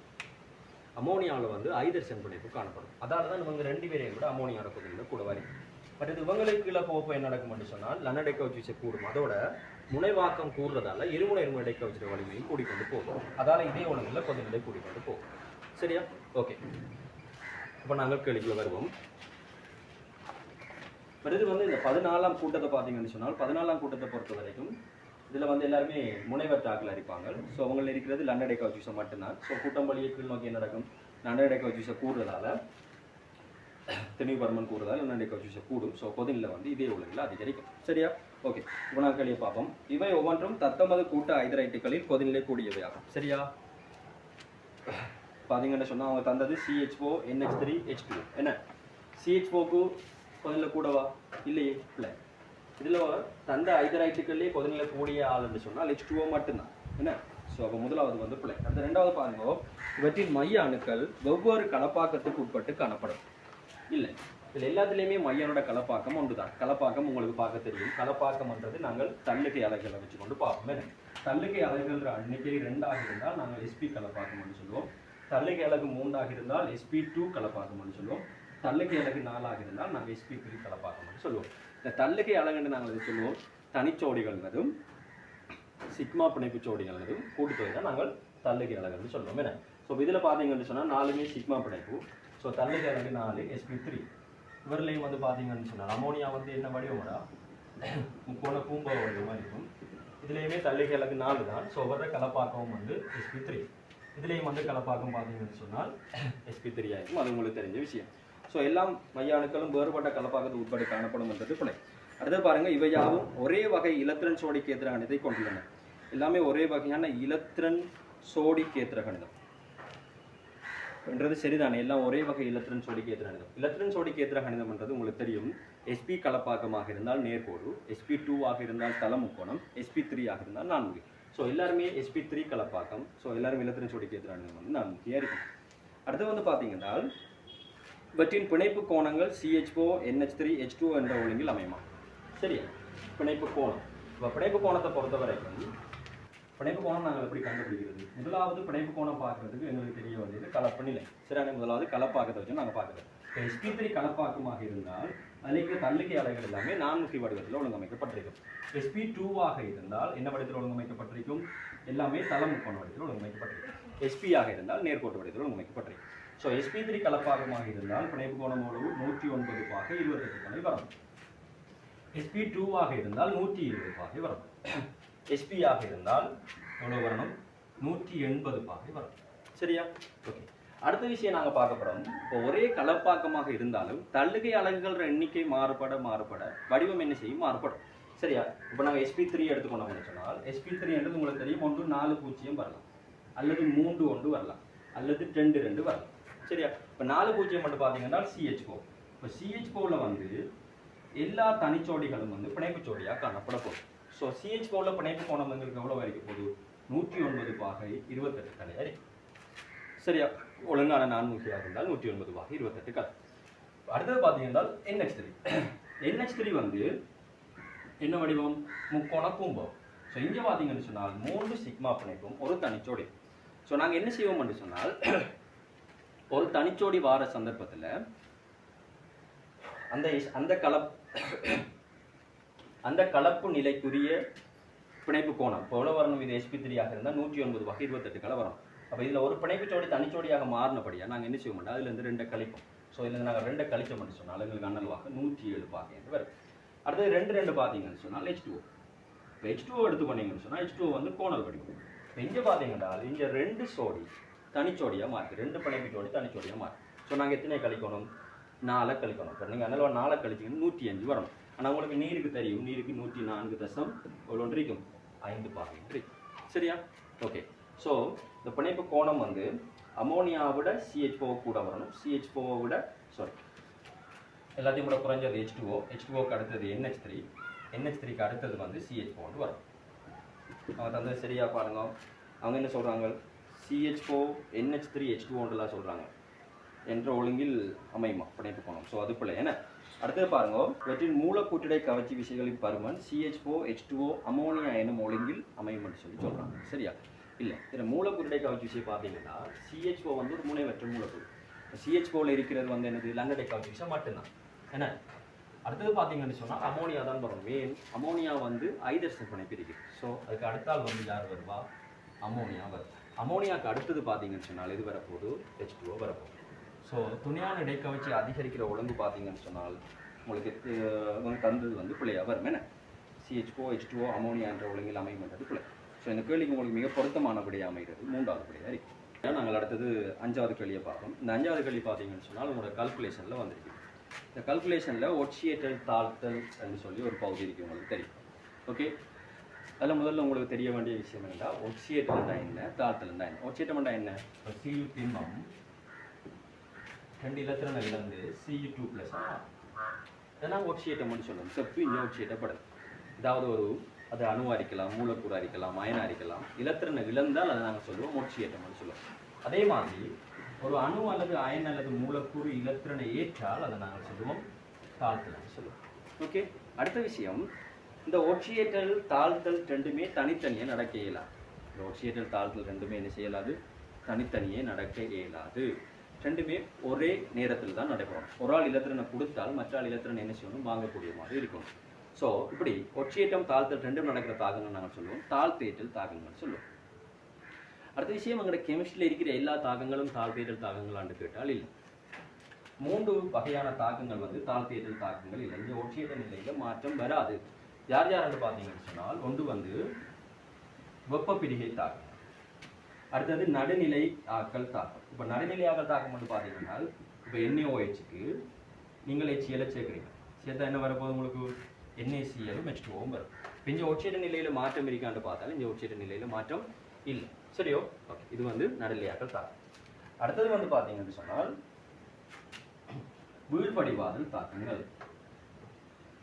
அமோனியாவில் வந்து ஐதர்சன் பிணைப்பு காணப்படும். அதால தான் இவங்க 2 பேரையும் விட அமோனியாவோட கொதிநிலை கூட வரைக்கும். பட் இது இவங்களுக்கு கீழே போக என்ன நடக்கும்னு சொன்னால் லன்னடை கவுச்சி கூடும். அதோட முனைவாக்கம் கூடுறதால இருமுனை இருமுனை கவுச்சிற வலிமையும் கூடிக்கொண்டு போகும். அதால இதே ஒழுங்குல கொதிநிலை கூடிக்கொண்டு போகும். சரியா? ஓகே, இப்போ நாங்கள் கேள்விக்குள்ள வருவோம். இது வந்து இந்த 14ஆம் கூட்டத்தை பார்த்தீங்கன்னு சொன்னால் 14ஆம் கூட்டத்தை பொறுத்த வரைக்கும் இதில் வந்து எல்லாருமே முனைவர் தாக்கில் இருப்பாங்க. ஸோ அவங்களில் இருக்கிறது லன்னடை கவுச்சிசம் மட்டும்தான். ஸோ கூட்டம் வழியை கீழ் நோக்கி என்ன நடக்கும்? லன்னடை கவுச்சிசை கூடுறதால தெளிவு பருமன் கூடுறதால லன்னடை கவுச்சிசை கூடும். ஸோ கொதிநிலை வந்து இதே ஒழுங்கில் அதிகரிக்கும். சரியா? ஓகே, இப்போ நான் கேள்வியை பார்ப்போம். இவை ஒவ்வொன்றும் தத்தமது கூட்ட ஐதரைட்டுகளில் கொதிநிலை கூடியவை ஆகும். சரியா? பார்த்தீங்கன்னு சொன்னால் அவங்க தந்தது CH4 NH3 H2. என்ன CH4க்கு கொதிநிலை கூடவா? இல்லையே, இல்லை. இதில் தந்த ஐதரைட்டுகள்லேயே கொதிநிலை கூடிய ஆளுன்னு சொன்னால் H2O மட்டும்தான். என்ன? ஸோ அப்போ முதலாவது வந்து பிள்ளை. அந்த ரெண்டாவது பாருங்க, இவற்றின் மைய அணுக்கள் வெவ்வேறு கலப்பாக்கத்துக்கு உட்பட்டு காணப்படும். இல்லை, இதில் எல்லாத்துலேயுமே மையனோட கலப்பாக்கம் ஒன்று தான். கலப்பாக்கம் உங்களுக்கு பார்க்க தெரியும். கலப்பாக்கம்ன்றது நாங்கள் தள்ளுகை அலைகளை வச்சுக்கொண்டு பார்ப்போம். என்ன தள்ளுகை அலைகள் எண்ணிக்கை 2 இருந்தால் நாங்கள் SP கலப்பாக்கம்னு சொல்லுவோம். தள்ளுகை அலகு 3 இருந்தால் SP2 கலப்பாக்கம்னு சொல்லுவோம். தள்ளுகை அலகு 4 இருந்தால் நாங்கள் SP3 கலப்பாக்கம்னு சொல்லுவோம். இந்த தள்ளுகை அலகுன்னு நாங்கள் எது சொல்லுவோம்? தனிச்சோடிகள்னதும் சிக்மா பிணைப்பு சோடிகள்னதும் கூட்டுத்தொகை தான் நாங்கள் தள்ளுகை அலகுன்னு சொல்லுவோம். என்ன? ஸோ இதில் பார்த்தீங்கன்னு சொன்னால் 4மே சிக்மா பிணைப்பு. ஸோ தள்ளுகை அலகு 4 SP3. இவர்லையும் வந்து பார்த்தீங்கன்னு சொன்னால் அமோனியா வந்து என்ன வடிவமடா? முக்கோண பூம்பா வடிவமாக இருக்கும். இதுலேயுமே தள்ளுகை அலகு 4 தான். ஸோ வர்ற கலப்பாக்கம் வந்து SP3. இதுலேயும் வந்து கலப்பாக்கம் பார்த்தீங்கன்னு சொன்னால் SP3 ஆகிருக்கும். அது உங்களுக்கு தெரிஞ்ச விஷயம். ஸோ எல்லாம் மைய அணுக்களும் வேறுபட்ட கலப்பாக்கத்து உட்பட்டு காணப்படும் என்றது பிழை. அடுத்து பாருங்கள், இவை யாவும் ஒரே வகை இலத்திரன் சோடி கேத்திர கணிதத்தை கொண்டுள்ளன. எல்லாமே ஒரே வகையான இலத்திரன் சோடி கேத்திர கணிதம் என்றது சரிதானே? எல்லாம் ஒரே வகை இலத்திரன் சோடி கேத்திர கணிதம். இலத்திரன் சோடி கேத்திர கணிதம் என்றது உங்களுக்கு தெரியும். SP கலப்பாக்கமாக இருந்தால் நேர்கோடு, SP2 ஆக இருந்தால் தல முக்கோணம், SP3 ஆக இருந்தால் நான்முகி. ஸோ எல்லாருமே SP3 கலப்பாக்கம். ஸோ எல்லாரும் இலத்திரன் சோடி கேத்திர கணிதம் வந்து நான்முகியாக இருக்கும். அடுத்து வந்து பார்த்தீங்கன்னா இவற்றின் பிணைப்பு கோணங்கள் CH4 NH3 H2 என்ற ஒழுங்கில் அமையுமா? சரியா? பிணைப்பு கோணம். இப்போ பிணைப்பு கோணத்தை பொறுத்த வரைக்கும் பிணைப்பு கோணம் நாங்கள் எப்படி கண்டுபிடிக்கிறது? முதலாவது பிணைப்பு கோணம் பார்க்கறதுக்கு எங்களுக்கு தெரிய வேண்டியது கலப்பு நிலை. சரியான முதலாவது கலப்பாக்கத்தை வச்சு நாங்கள் பார்க்குறோம். இப்போ SP3 கலப்பாக்கமாக இருந்தால் அதில் தள்ளுகை அலைகள் எல்லாமே நான்முகி வடிவத்தில் ஒழுங்கமைக்கப்பட்டிருக்கும். SP2 ஆக இருந்தால் என்ன வடிவத்தில் ஒழுங்கமைக்கப்பட்டிருக்கும்? எல்லாமே தல முக்கோண வடிவத்தில் ஒழுங்கமைக்கப்பட்டிருக்கும். SP ஆக இருந்தால் நேர்கோட்டு வடிவத்தில் ஒழுங்கமைக்கப்பட்டிருக்கும். ஸோ SP3 கலப்பாக்கமாக இருந்தால் பிணைப்பு கோணம் அளவு 109 பாகை 28 கலை வரும். SP2 ஆக இருந்தால் 120 பாகை வரும். SP ஆக இருந்தால் எவ்வளோ வரணும்? 180 பாகை வரும். சரியா? ஓகே, அடுத்த விஷயம் நாங்கள் பார்க்க போகிறோம். இப்போ ஒரே கலப்பாக்கமாக இருந்தாலும் தள்ளுகை அலகுகள் எண்ணிக்கை மாறுபட வடிவம் என்ன செய்யும்? மாறுபடும். சரியா? இப்போ நாங்கள் SP3 எடுத்துக்கொண்டோம்னு சொன்னால் SP3 என்றது உங்களுக்கு தெரியும். 1 4 0 வரலாம், அல்லது 3 1 வரலாம், அல்லது 2 2 வரலாம். சரியா? இப்போ 4 0 மட்டும் பார்த்தீங்கன்னா CH4. இப்போ CH4ல வந்து எல்லா தனிச்சோடிகளும் வந்து பிணைப்பு சோடியாக காணப்பட போகுது. ஸோ CH4ல பிணைப்பு கோணம் எங்களுக்கு எவ்வளோ வரைக்கும் போகுது? 109 பாகை 28 கலை வரைக்கும். சரியா? ஒழுங்கான நான்முகியாக இருந்தால் 109 பாகை 28 கலை. அடுத்தது பார்த்தீங்கன்னா NH3 வந்து என்ன வடிவம்? முக்கோண பூம்பம். ஸோ இங்கே பார்த்தீங்கன்னு சொன்னால் 3 சிக்மா பிணைப்பும் ஒரு தனிச்சோடி. ஸோ நாங்கள் என்ன செய்வோம்னு சொன்னால் ஒரு தனிச்சோடி வார சந்தர்ப்பத்தில் அந்த கலப்பு நிலைக்குரிய பிணைப்பு கோணம் இப்போ எவ்வளோ வரணும்? இது SP3 ஆக இருந்தால் 109 பாகை 28 கலை வரும். அப்போ இதில் ஒரு பிணைப்பு சோடி தனிச்சோடியாக மாறினபடியாக நாங்கள் என்ன செய்ய மாட்டோம்? அதுலேருந்து 2 கழிப்போம். ஸோ இதில் நாங்கள் 2 கழிச்சோம் மட்டும் சொன்னால் எங்களுக்கு அண்ணல்வாக 107 பாகை என்று வரும். அடுத்தது 2 பார்த்தீங்கன்னு சொன்னால் H2O. இப்போ H2O எடுத்துக்கொண்டீங்கன்னு சொன்னால் H2O வந்து கோணல் வடிவம். இப்போ இங்கே பார்த்தீங்கன்னா இங்கே 2 சோடி தனிச்சோடியாக மாறுது. 2 பிணைப்பு சோடி தனிச்சோடியாக மாறுது. ஸோ நாங்கள் எத்தனை கழிக்கணும்? 4 கழிக்கணும். இப்போ நீங்கள் அண்ணல்வா 4 கழிச்சிங்கன்னா 105 வரணும். ஆனால் உங்களுக்கு நீருக்கு தெரியும், நீருக்கு 104 எவ்வளோ இருக்கும்? 5 பாகை இருக்கு. சரியா? ஓகே, ஸோ இந்த பிணைப்பு கோணம் வந்து அமோனியாவோட CH4 கூட வரணும். CH4 விட எல்லாத்தையும் கூட குறைஞ்சது H2O அடுத்தது NH3க்கு அடுத்தது வந்து CH4 வரும். அவங்க தந்தது சரியா பாருங்க. அவங்க என்ன சொல்கிறாங்க? CH4 NH3 H2Oலாம் சொல்கிறாங்க. என்ற ஒழுங்கில் அமையுமா பிணைப்பு கோணம். ஸோ அது பிள்ளை என்ன. அடுத்தது பாருங்க, இவற்றின் மூலக்கூற்றிடை கவர்ச்சி விசைகளின் பருமன் CH4 H2O அமோனியா எனும் ஒழுங்கில் அமையும் சொல்றாங்க. சரியா? இல்லை, இதில் மூலக்கூற்றிடை கவர்ச்சி விசை பார்த்தீங்கன்னா CH4 வந்து ஒரு முனைவற்ற மூலக்கூறு. CH4ல இருக்கிறது வந்து என்னது, லங்கடை கவர்ச்சி விசை மட்டும்தான் என்ன. அடுத்தது பார்த்தீங்கன்னு சொன்னால் அமோனியா தான் வரும். மெயின் அமோனியா வந்து ஐதர்சன் பிணைப்பு இருக்குது. ஸோ அதுக்கு அடுத்தால் வந்து யார் வருவா, அமோனியா வரும். அமோனியாவுக்கு அடுத்தது பார்த்தீங்கன்னு சொன்னால் இது வரப்போது H2O வரப்போகுது. ஸோ துணையான இடைக்கவர்ச்சி அதிகரிக்கிற ஒழுங்கு பார்த்தீங்கன்னு சொன்னால் உங்களுக்கு தந்தது வந்து பிள்ளையாக வரும் என்ன. CH4 H2O அமோனியா என்ற ஒழுங்கில் அமையும்ன்றது பிள்ளை. ஸோ இந்த கேள்விக்கு உங்களுக்கு மிக பொருத்தமான விடையாக அமைகிறது 3வது விடையாக இருக்குது. நாங்கள் அடுத்தது 5வது கேள்வியை பார்ப்போம். இந்த 5வது கேள்வி பார்த்தீங்கன்னு சொன்னால் உங்களோட கல்குலேஷனில் வந்திருக்கு. இந்த கல்குலேஷனில் ஒட்சியேட்டல் தாழ்த்தல் என்று சொல்லி ஒரு பகுதி இருக்குது, உங்களுக்கு தெரியும். ஓகே, அதில் முதல்ல உங்களுக்கு தெரிய வேண்டிய விஷயம் என்னென்னா ஒட்சியேட்டல்னா என்ன, தாழ்த்தல்னா என்ன. ஒட்சியேட்டம்னா என்ன, Cu திண்மம் 2 இலத்திரனை இழந்து Cu2+ இதெல்லாம் ஒட்சியேட்டம்னு சொல்லுவோம். செப்பு இங்கே ஒட்சியேட்டப்படுது. அதாவது அது அணுவாக இருக்கலாம், மூலக்கூறாக இருக்கலாம், அயனாக இருக்கலாம். இலத்திரனை இழந்தால் அதை நாங்கள் சொல்லுவோம் ஒட்சியேட்டம்னு சொல்லுவோம். அதே மாதிரி ஒரு அணு அல்லது அயன் அல்லது மூலக்கூறு இலத்திரனை ஏற்றால் அதை நாங்கள் சொல்லுவோம் தாழ்த்தல்னு சொல்லுவோம். ஓகே, அடுத்த விஷயம், இந்த ஒட்சியேட்டல் தாழ்த்தல் ரெண்டுமே தனித்தனியாக நடக்க இயலாது. இந்த ஒட்சியேட்டல் தாழ்த்தல் ரெண்டுமே என்ன செய்யலாது, தனித்தனியே நடக்க இயலாது. ரெண்டுமே ஒரே நேரத்தில் தான் நடைபெறும். ஒரு ஆள் இலத்திரனை கொடுத்தால் மற்ற ஆள் இலத்திரனை என்ன செய்யணும், வாங்கக்கூடிய மாதிரி இருக்கணும். ஸோ இப்படி ஒட்சியேட்டம் தாழ்த்தல் ரெண்டும் நடக்கிற தாக்கங்கள் நாங்கள் சொல்லுவோம் தாழ்த்தேற்றல் தாக்கங்கள் சொல்லுவோம். அடுத்த விஷயம், எங்களோட கெமிஸ்ட்ரியில் இருக்கிற எல்லா தாக்கங்களும் தாழ்த்தேற்றல் தாக்கங்களான்னு கேட்டால் இல்லை. 3 வகையான தாக்கங்கள் வந்து தாழ்த்தேற்றல் தாக்கங்கள் இல்லை. இந்த ஒட்சியேற்ற நிலையில் மாற்றம் வராது. யார் யாருன்னு பார்த்தீங்கன்னு சொன்னால் ஒன்று வந்து வெப்ப பிரிகை தாக்கம், அடுத்தது நடுநிலை ஆக்கல் தாக்கம். இப்போ நடுநிலை ஆக்கல் தாக்கம் வந்து பார்த்தீங்கன்னா இப்போ NaOHக்கு நீங்கள் HCl சேர்க்குறீங்க, சேர்த்தா என்ன வரப்போது உங்களுக்கு NaCl H2O வரும். இப்போ இந்த ஒட்சியேற்ற நிலையில் மாற்றம் இருக்கான்னு பார்த்தாலும் இந்த ஒட்சியேற்ற நிலையில் மாற்றம் இல்லை. சரியோ? ஓகே, இது வந்து நடுநிலை ஆக்கல் தாக்கம். அடுத்தது வந்து பார்த்தீங்கன்னு சொன்னால் வீழ்படிவாதல் தாக்கங்கள்.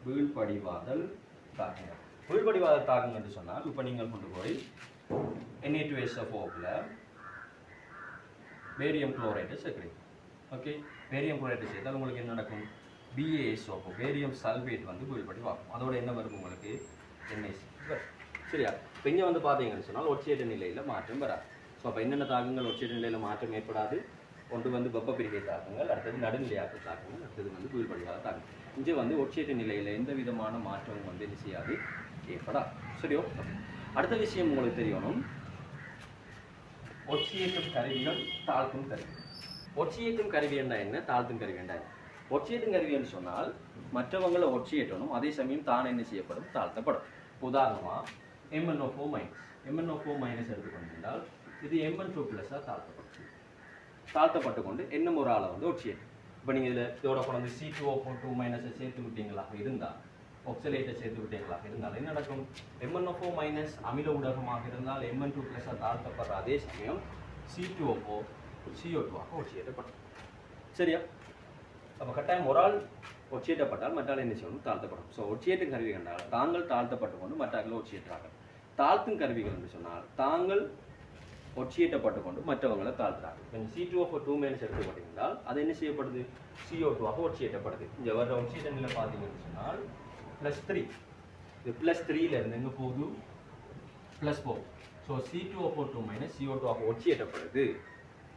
வீழ்படிவாதல் தாக்கங்கள் வீழ்படிவாதல் தாக்கங்கள் என்று சொன்னால் இப்போ நீங்கள் கொண்டு போய் Na2SO4ல பேரியம் குளோரைடை சேர்க்குறீங்க. ஓகே, பேரியம் குளோரைடை சேர்த்தால் உங்களுக்கு என்ன நடக்கும், BaSO4 பேரியம் சல்பேட் வந்து வீழ்படிவாகும். அதோட என்ன வரும் உங்களுக்கு NaC. சரியா? இப்போ இங்கே வந்து பார்த்தீங்கன்னு சொன்னால் ஒட்சியேற்ற நிலையில் மாற்றம் வராது. ஸோ அப்போ என்னென்ன தாக்கங்கள் ஒட்சியேற்ற நிலையில் மாற்றம் ஏற்படாது, ஒன்று வந்து வெப்ப பிரிகை தாக்கங்கள், அடுத்தது நடுநிலையாக்க தாக்கங்கள், அடுத்தது வந்து வீழ்படிவாத தாக்கங்கள். இங்கே வந்து ஒட்சியேற்ற நிலையில் எந்த விதமான மாற்றமும் வந்து என்ன செய்யாது, ஏற்படாது. சரியோ? அடுத்த விஷயம் உங்களுக்கு தெரியணும், ஒட்சியேற்றும் கருவிகள் தாழ்த்தும் கருவி. ஒட்சியேற்றும் கருவி என்ன, தாழ்த்தும் கருவி என்ன. ஒட்சியேற்றும் கருவின்னு சொன்னால் மற்றவங்களை ஒட்சியேற்றணும், அதே சமயம் தான் என்ன செய்யப்படும், தாழ்த்தப்படும். உதாரணமாக MnO4- எடுத்துக்கொண்டால் இது Mn2+ தாழ்த்தப்பட்டு கொண்டு இன்னும் ஒரு ஆளை வந்து ஒட்சியேற்றும். இப்போ நீங்கள் இதில் இதோட கொண்டு C2O4 சேர்த்து விட்டீங்களாக இருந்தால், ஒக்சலேட்டை சேர்த்து விட்டீங்களாக இருந்தால் என்ன நடக்கும், MnO4- அமில ஊடகமாக இருந்தால் Mn2+ தாழ்த்தப்படுற அதே சமயம் C2O4 CO2ஆக ஒட்சியேற்றப்படும். சரியா? அப்போ கட்டாயம் ஒரு ஆள் ஒட்சியேற்றப்பட்டால் மற்றால் என்ன செய்யணும், தாழ்த்தப்படும். ஸோ ஒட்சியேற்றும் கருவி கண்டால் தாங்கள் தாழ்த்தப்பட்டு கொண்டு மற்றவர்கள் ஒட்சியேற்றார்கள். தாழ்த்தும் கருவிகள் என்று சொன்னால் தாங்கள் ஒட்சியேற்றப்பட்டு கொண்டு மற்றவங்களை தாழ்த்துறார்கள். கொஞ்சம் C2O4 எடுத்துக்கொண்டிருந்தால் அது என்ன செய்யப்படுது, CO2ஆக ஒட்சியேற்றப்படுது. இந்த வர ஒட்சியேற்ற நிலை பார்த்தீங்கன்னு சொன்னால் +3, இது +3லேருந்து எங்கே போகுது, +4. So C2O4 CO2ஆக ஒட்சியேற்றப்படுது.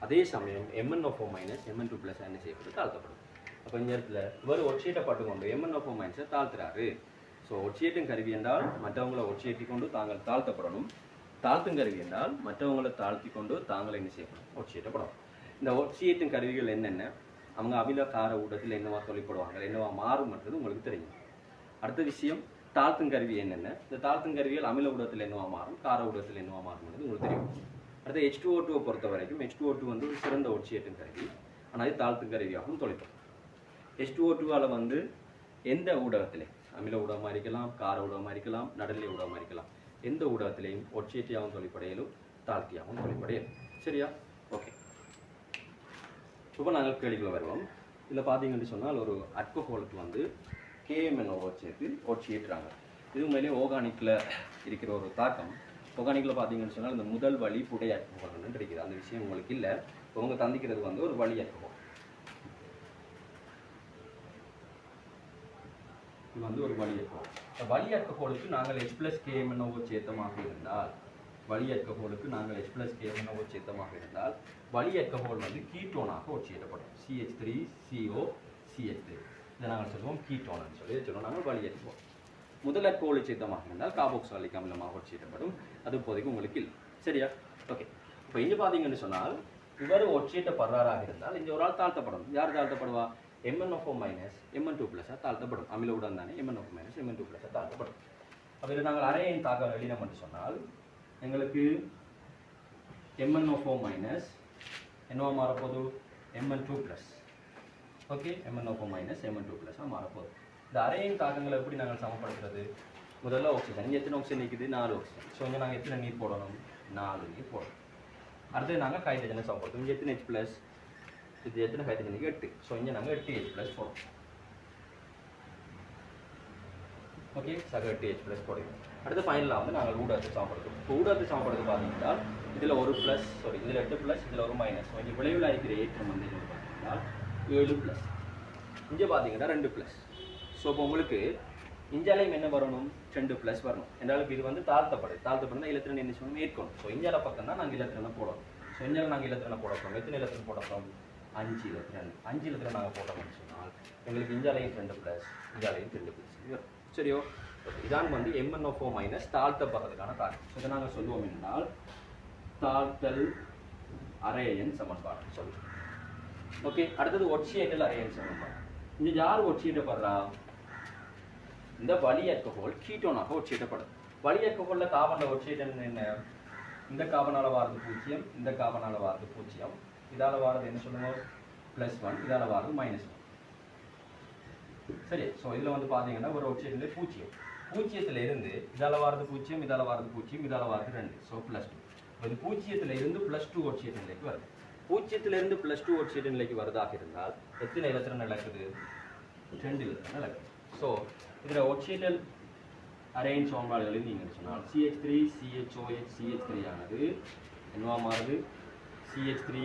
அதே சமயம் MnO4- Mn2+ என்ன செய்யப்படுது, தாழ்த்தப்படுது. அப்போ இந்த இடத்துல இவர் ஒட்சியேற்றப்பட்டு கொண்டு MnO4- தாழ்த்துறாரு. ஸோ ஒட்சியேற்றும் கருவி என்றால் மற்றவங்களை ஒட்சியேற்றி கொண்டு தாங்கள் தாழ்த்தப்படணும். தாழ்த்தும் கருவி என்றால் மற்றவங்களை தாழ்த்தி கொண்டு தாங்கள் என்ன செய்யப்படும், ஒட்சியேற்றப்படும். இந்த ஒட்சியேற்றும் கருவிகள் என்னென்ன, அவங்க அமில கார ஊடகத்தில் என்னவா தொழிற்படுவாங்க, என்னவா மாறும்ன்றது உங்களுக்கு தெரியும். அடுத்த விஷயம், தாழ்த்தும் கருவி என்னென்ன, இந்த தாழ்த்தும் கருவிகள் அமில ஊடகத்தில் என்னவா மாறும், கார ஊடகத்தில் என்னவா மாறும்ன்றது உங்களுக்கு தெரியும். அடுத்து H2O2 பொறுத்த வரைக்கும் H2O2 வந்து ஒரு சிறந்த ஒட்சியேற்றும் கருவி, ஆனால் அது தாழ்த்தும் கருவியாகவும் தொழிற்படும். H2O2ஆல் வந்து எந்த ஊடகத்திலே, அமில ஊடகமாக இருக்கலாம், கார ஊடகமாக இருக்கலாம், நடுநிலை ஊடகமாக இருக்கலாம், எந்த ஊடகத்திலையும் ஒட்சியேற்றியாகவும் தொழிற்படையலும் தாழ்த்தியாகவும் தொழிற்படையலும். சரியா? ஓகே, இப்போ நாங்கள் கேள்விக்குள்ள வருவோம். இதில் பார்த்தீங்கன்னு சொன்னால் ஒரு அல்கோஹோலுக்கு வந்து KMnO சேர்த்து ஒட்சியேற்றுறாங்க. இது உண்மையிலே ஓர்கானிக்கில் இருக்கிற ஒரு தாக்கம். ஓர்கானிக்கில் பார்த்தீங்கன்னு சொன்னால் இந்த முதல் வழி புடை அல்கோஹோல்னு இருக்குது. அந்த விஷயம் உங்களுக்கு இல்லை. இப்போ உங்கள் தந்திக்கிறது வந்து ஒரு வழி அல்கோஹோல். இது வந்து ஒரு வலியற்கோள். இந்த வலியற்கோளுக்கு நாங்கள் H+KMnO சேர்த்தமாக இருந்தால் வலியற்கோளுக்கு நாங்கள் H+KMnO சேர்த்தமாக இருந்தால் வலியற்கோள் வந்து கீட்டோனாக ஒட்சியேற்றப்படும். CH3CO CH3 இதை நாங்கள் சொல்லுவோம் கீட்டோன்னு சொல்லுவோம். நாங்கள் வலியற்கோள். முதலற்கோள் சேர்த்தமாக இருந்தால் கார்பாக்சிலிக் அமிலமாக ஒட்சியேற்றப்படும். அது இப்போதைக்கு உங்களுக்கு இல்லை. சரியா? ஓகே. இப்போ இங்கே பார்த்தீங்கன்னு சொன்னால் இவர் ஒட்சியேற்றப்படுறாராக இருந்தால் இங்கே ஒரு ஆள் தாழ்த்தப்படும். யார் தாழ்த்தப்படுவா? MnO4 Mn2+ தாழ்த்தப்படும். அமிலவுடன் தானே MnO4 Mn2+ தாழ்த்தப்படும். அப்போ இதில் நாங்கள் அரையின் தாக்கம் எழுதினோம் என்று சொன்னால் எங்களுக்கு MnO4- என்னவா மாறப்போகுது? Mn2+. ஓகே, MnO4- Mn2+ மாறப்போகுது. இந்த அரையின் தாக்கங்களை எப்படி நாங்கள் சமப்படுத்துறது? முதல்ல ஆக்சிஜன். இங்கே எத்தனை ஆக்சிஜன் நிற்குது? 4 ஆக்சிஜன். ஸோ இங்கே நாங்கள் எத்தனை நீர் போடணும்? 4 நீர் போடணும். அடுத்து நாங்கள் ஹைட்ரஜனை சமப்படுத்தும். இங்கே எத்தனை H+? இது எத்தனை ஹைட்ரஜனுக்கு? 8. ஸோ இங்கே நாங்கள் 8H+ போடுறோம். ஓகே, சக 8H+ போடுவோம். அடுத்து ஃபைனலாக வந்து நாங்கள் ஊடகத்தை சமப்படுத்துவோம். இப்போ ஊடகத்தை சமப்படுத்த பார்த்தீங்கன்னா இதில் ஒரு ப்ளஸ், இதில் 8+, இதில் ஒரு மைனஸ். இங்கே விளைவில் இருக்கிற ஏற்றம் வந்து பார்த்தீங்கன்னா 7+. இங்கே பார்த்தீங்கன்னா 2+. ஸோ இப்போ உங்களுக்கு இஞ்சாலையும் என்ன வரணும்? 2+ வரணும். என்றாலும் இது வந்து தாழ்த்தப்படுது இலத்திரன் என்ன சொல்லணும்? ஏற்கணும். ஸோ இஞ்சால பக்கம் தான் நாங்கள் இலத்திரனை போடணும். ஸோ இஞ்சால நாங்கள் இலத்திரனை போடப்போம். எத்தனை இலத்திரன் போடப்போம்? 5 இலத்திரன். 5 இலத்திரன் நாங்கள் போட்டோம்னு சொன்னால் எங்களுக்கு இஞ்சாலையும் 2+, இஞ்சாலையும் 2+. சரியோ? இதான் வந்து MnO4- தாழ்த்தப்படுறதுக்கான காரணம். ஸோ இதை நாங்கள் சொல்லுவோம் என்றால் தாழ்த்தல் அரையன் சமன்பாடு சொல்லுவோம். ஓகே, அடுத்தது ஒட்சியேற்றல் அரையன் சமன்பாடு. இங்கே யார் ஒட்சியேற்றப்படுறா? இந்த வலியற்கோள் கீட்டோனாக ஒட்சியேற்றப்படுது. வலியற்கோளில் கார்பனில் ஒட்சியேற்றம் என்ன? இந்த கார்பனால் வாரது 0, இந்த கார்பனால் வாரது 0, இதால் வாரது என்ன சொல்லுவோம்? +1, இதால் வாரது -1. சரி, ஸோ இதில் வந்து பார்த்தீங்கன்னா ஒரு ஒட்சியேற்றத்தில் 0. 0ல் இருந்து இதால் வாரது 0, இதால் வாரது 0, இதால் வாரது 2. ஸோ +2. இது 0ல் இருந்து +2 ஒட்சியேற்ற நிலைக்கு வருது. 0ல் இருந்து +2 ஒட்சியேற்ற நிலைக்கு வருதாக இருந்தால் எத்தனை இலத்திரன் நடக்குது? 2 இலத்திரன் நடக்குது. ஸோ இதில் ஒட்சியேற்றல் அரையின் சமன்பாடுகளில் நீங்கள் சொன்னால் CH3 CHOH CH3 ஆனது என்னவா மாறுது? CH3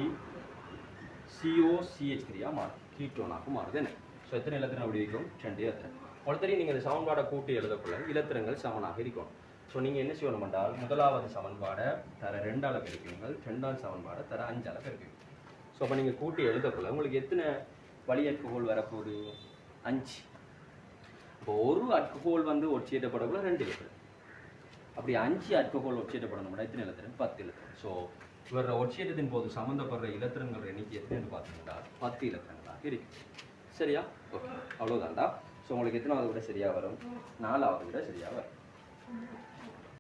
CO CH3 மாறுது. கீட்டோனாக மாறுது. என்ன? ஸோ எத்தனை இலத்திரன் அப்படி இருக்கும்? 2 இலத்திரன். ஒருத்தரி நீங்கள் இந்த சமன்பாடை கூட்டி எழுதக்குள்ள இலத்திரங்கள் சமனாக இருக்கும். ஸோ நீங்கள் என்ன செய்யணும் என்றால் முதலாவது சமன்பாடை தர 2ஆல் பெருக்குவீங்கள், 2ஆவது சமன்பாடை தர 5ஆல் பெருக்குவீங்க. ஸோ அப்போ நீங்கள் கூட்டி எழுதக்குள்ள உங்களுக்கு எத்தனை வலியற்கோள் வரப்போகுது? 5. இப்போ ஒரு அல்கஹால் வந்து ஒட்சியேற்றப்படக்குள்ள 2 இலத்திரன். அப்படி 5 அல்கஹால் ஒட்சியேற்றப்படணும்னா எத்தனை இலத்திரன்? 10 இலத்திரன். ஸோ இவர ஒட்சியேற்றத்தின் போது சம்மந்தப்படுற இலத்திரங்கள் எண்ணிக்கை எத்தனை பார்த்தீங்கன்னா 10 இலத்திரங்களாக இருக்கு. சரியா? ஓகே, அவ்வளோதான்டா. ஸோ உங்களுக்கு எத்தனாவது விட சரியாக வரும்? 4வது விட சரியாக வரும்.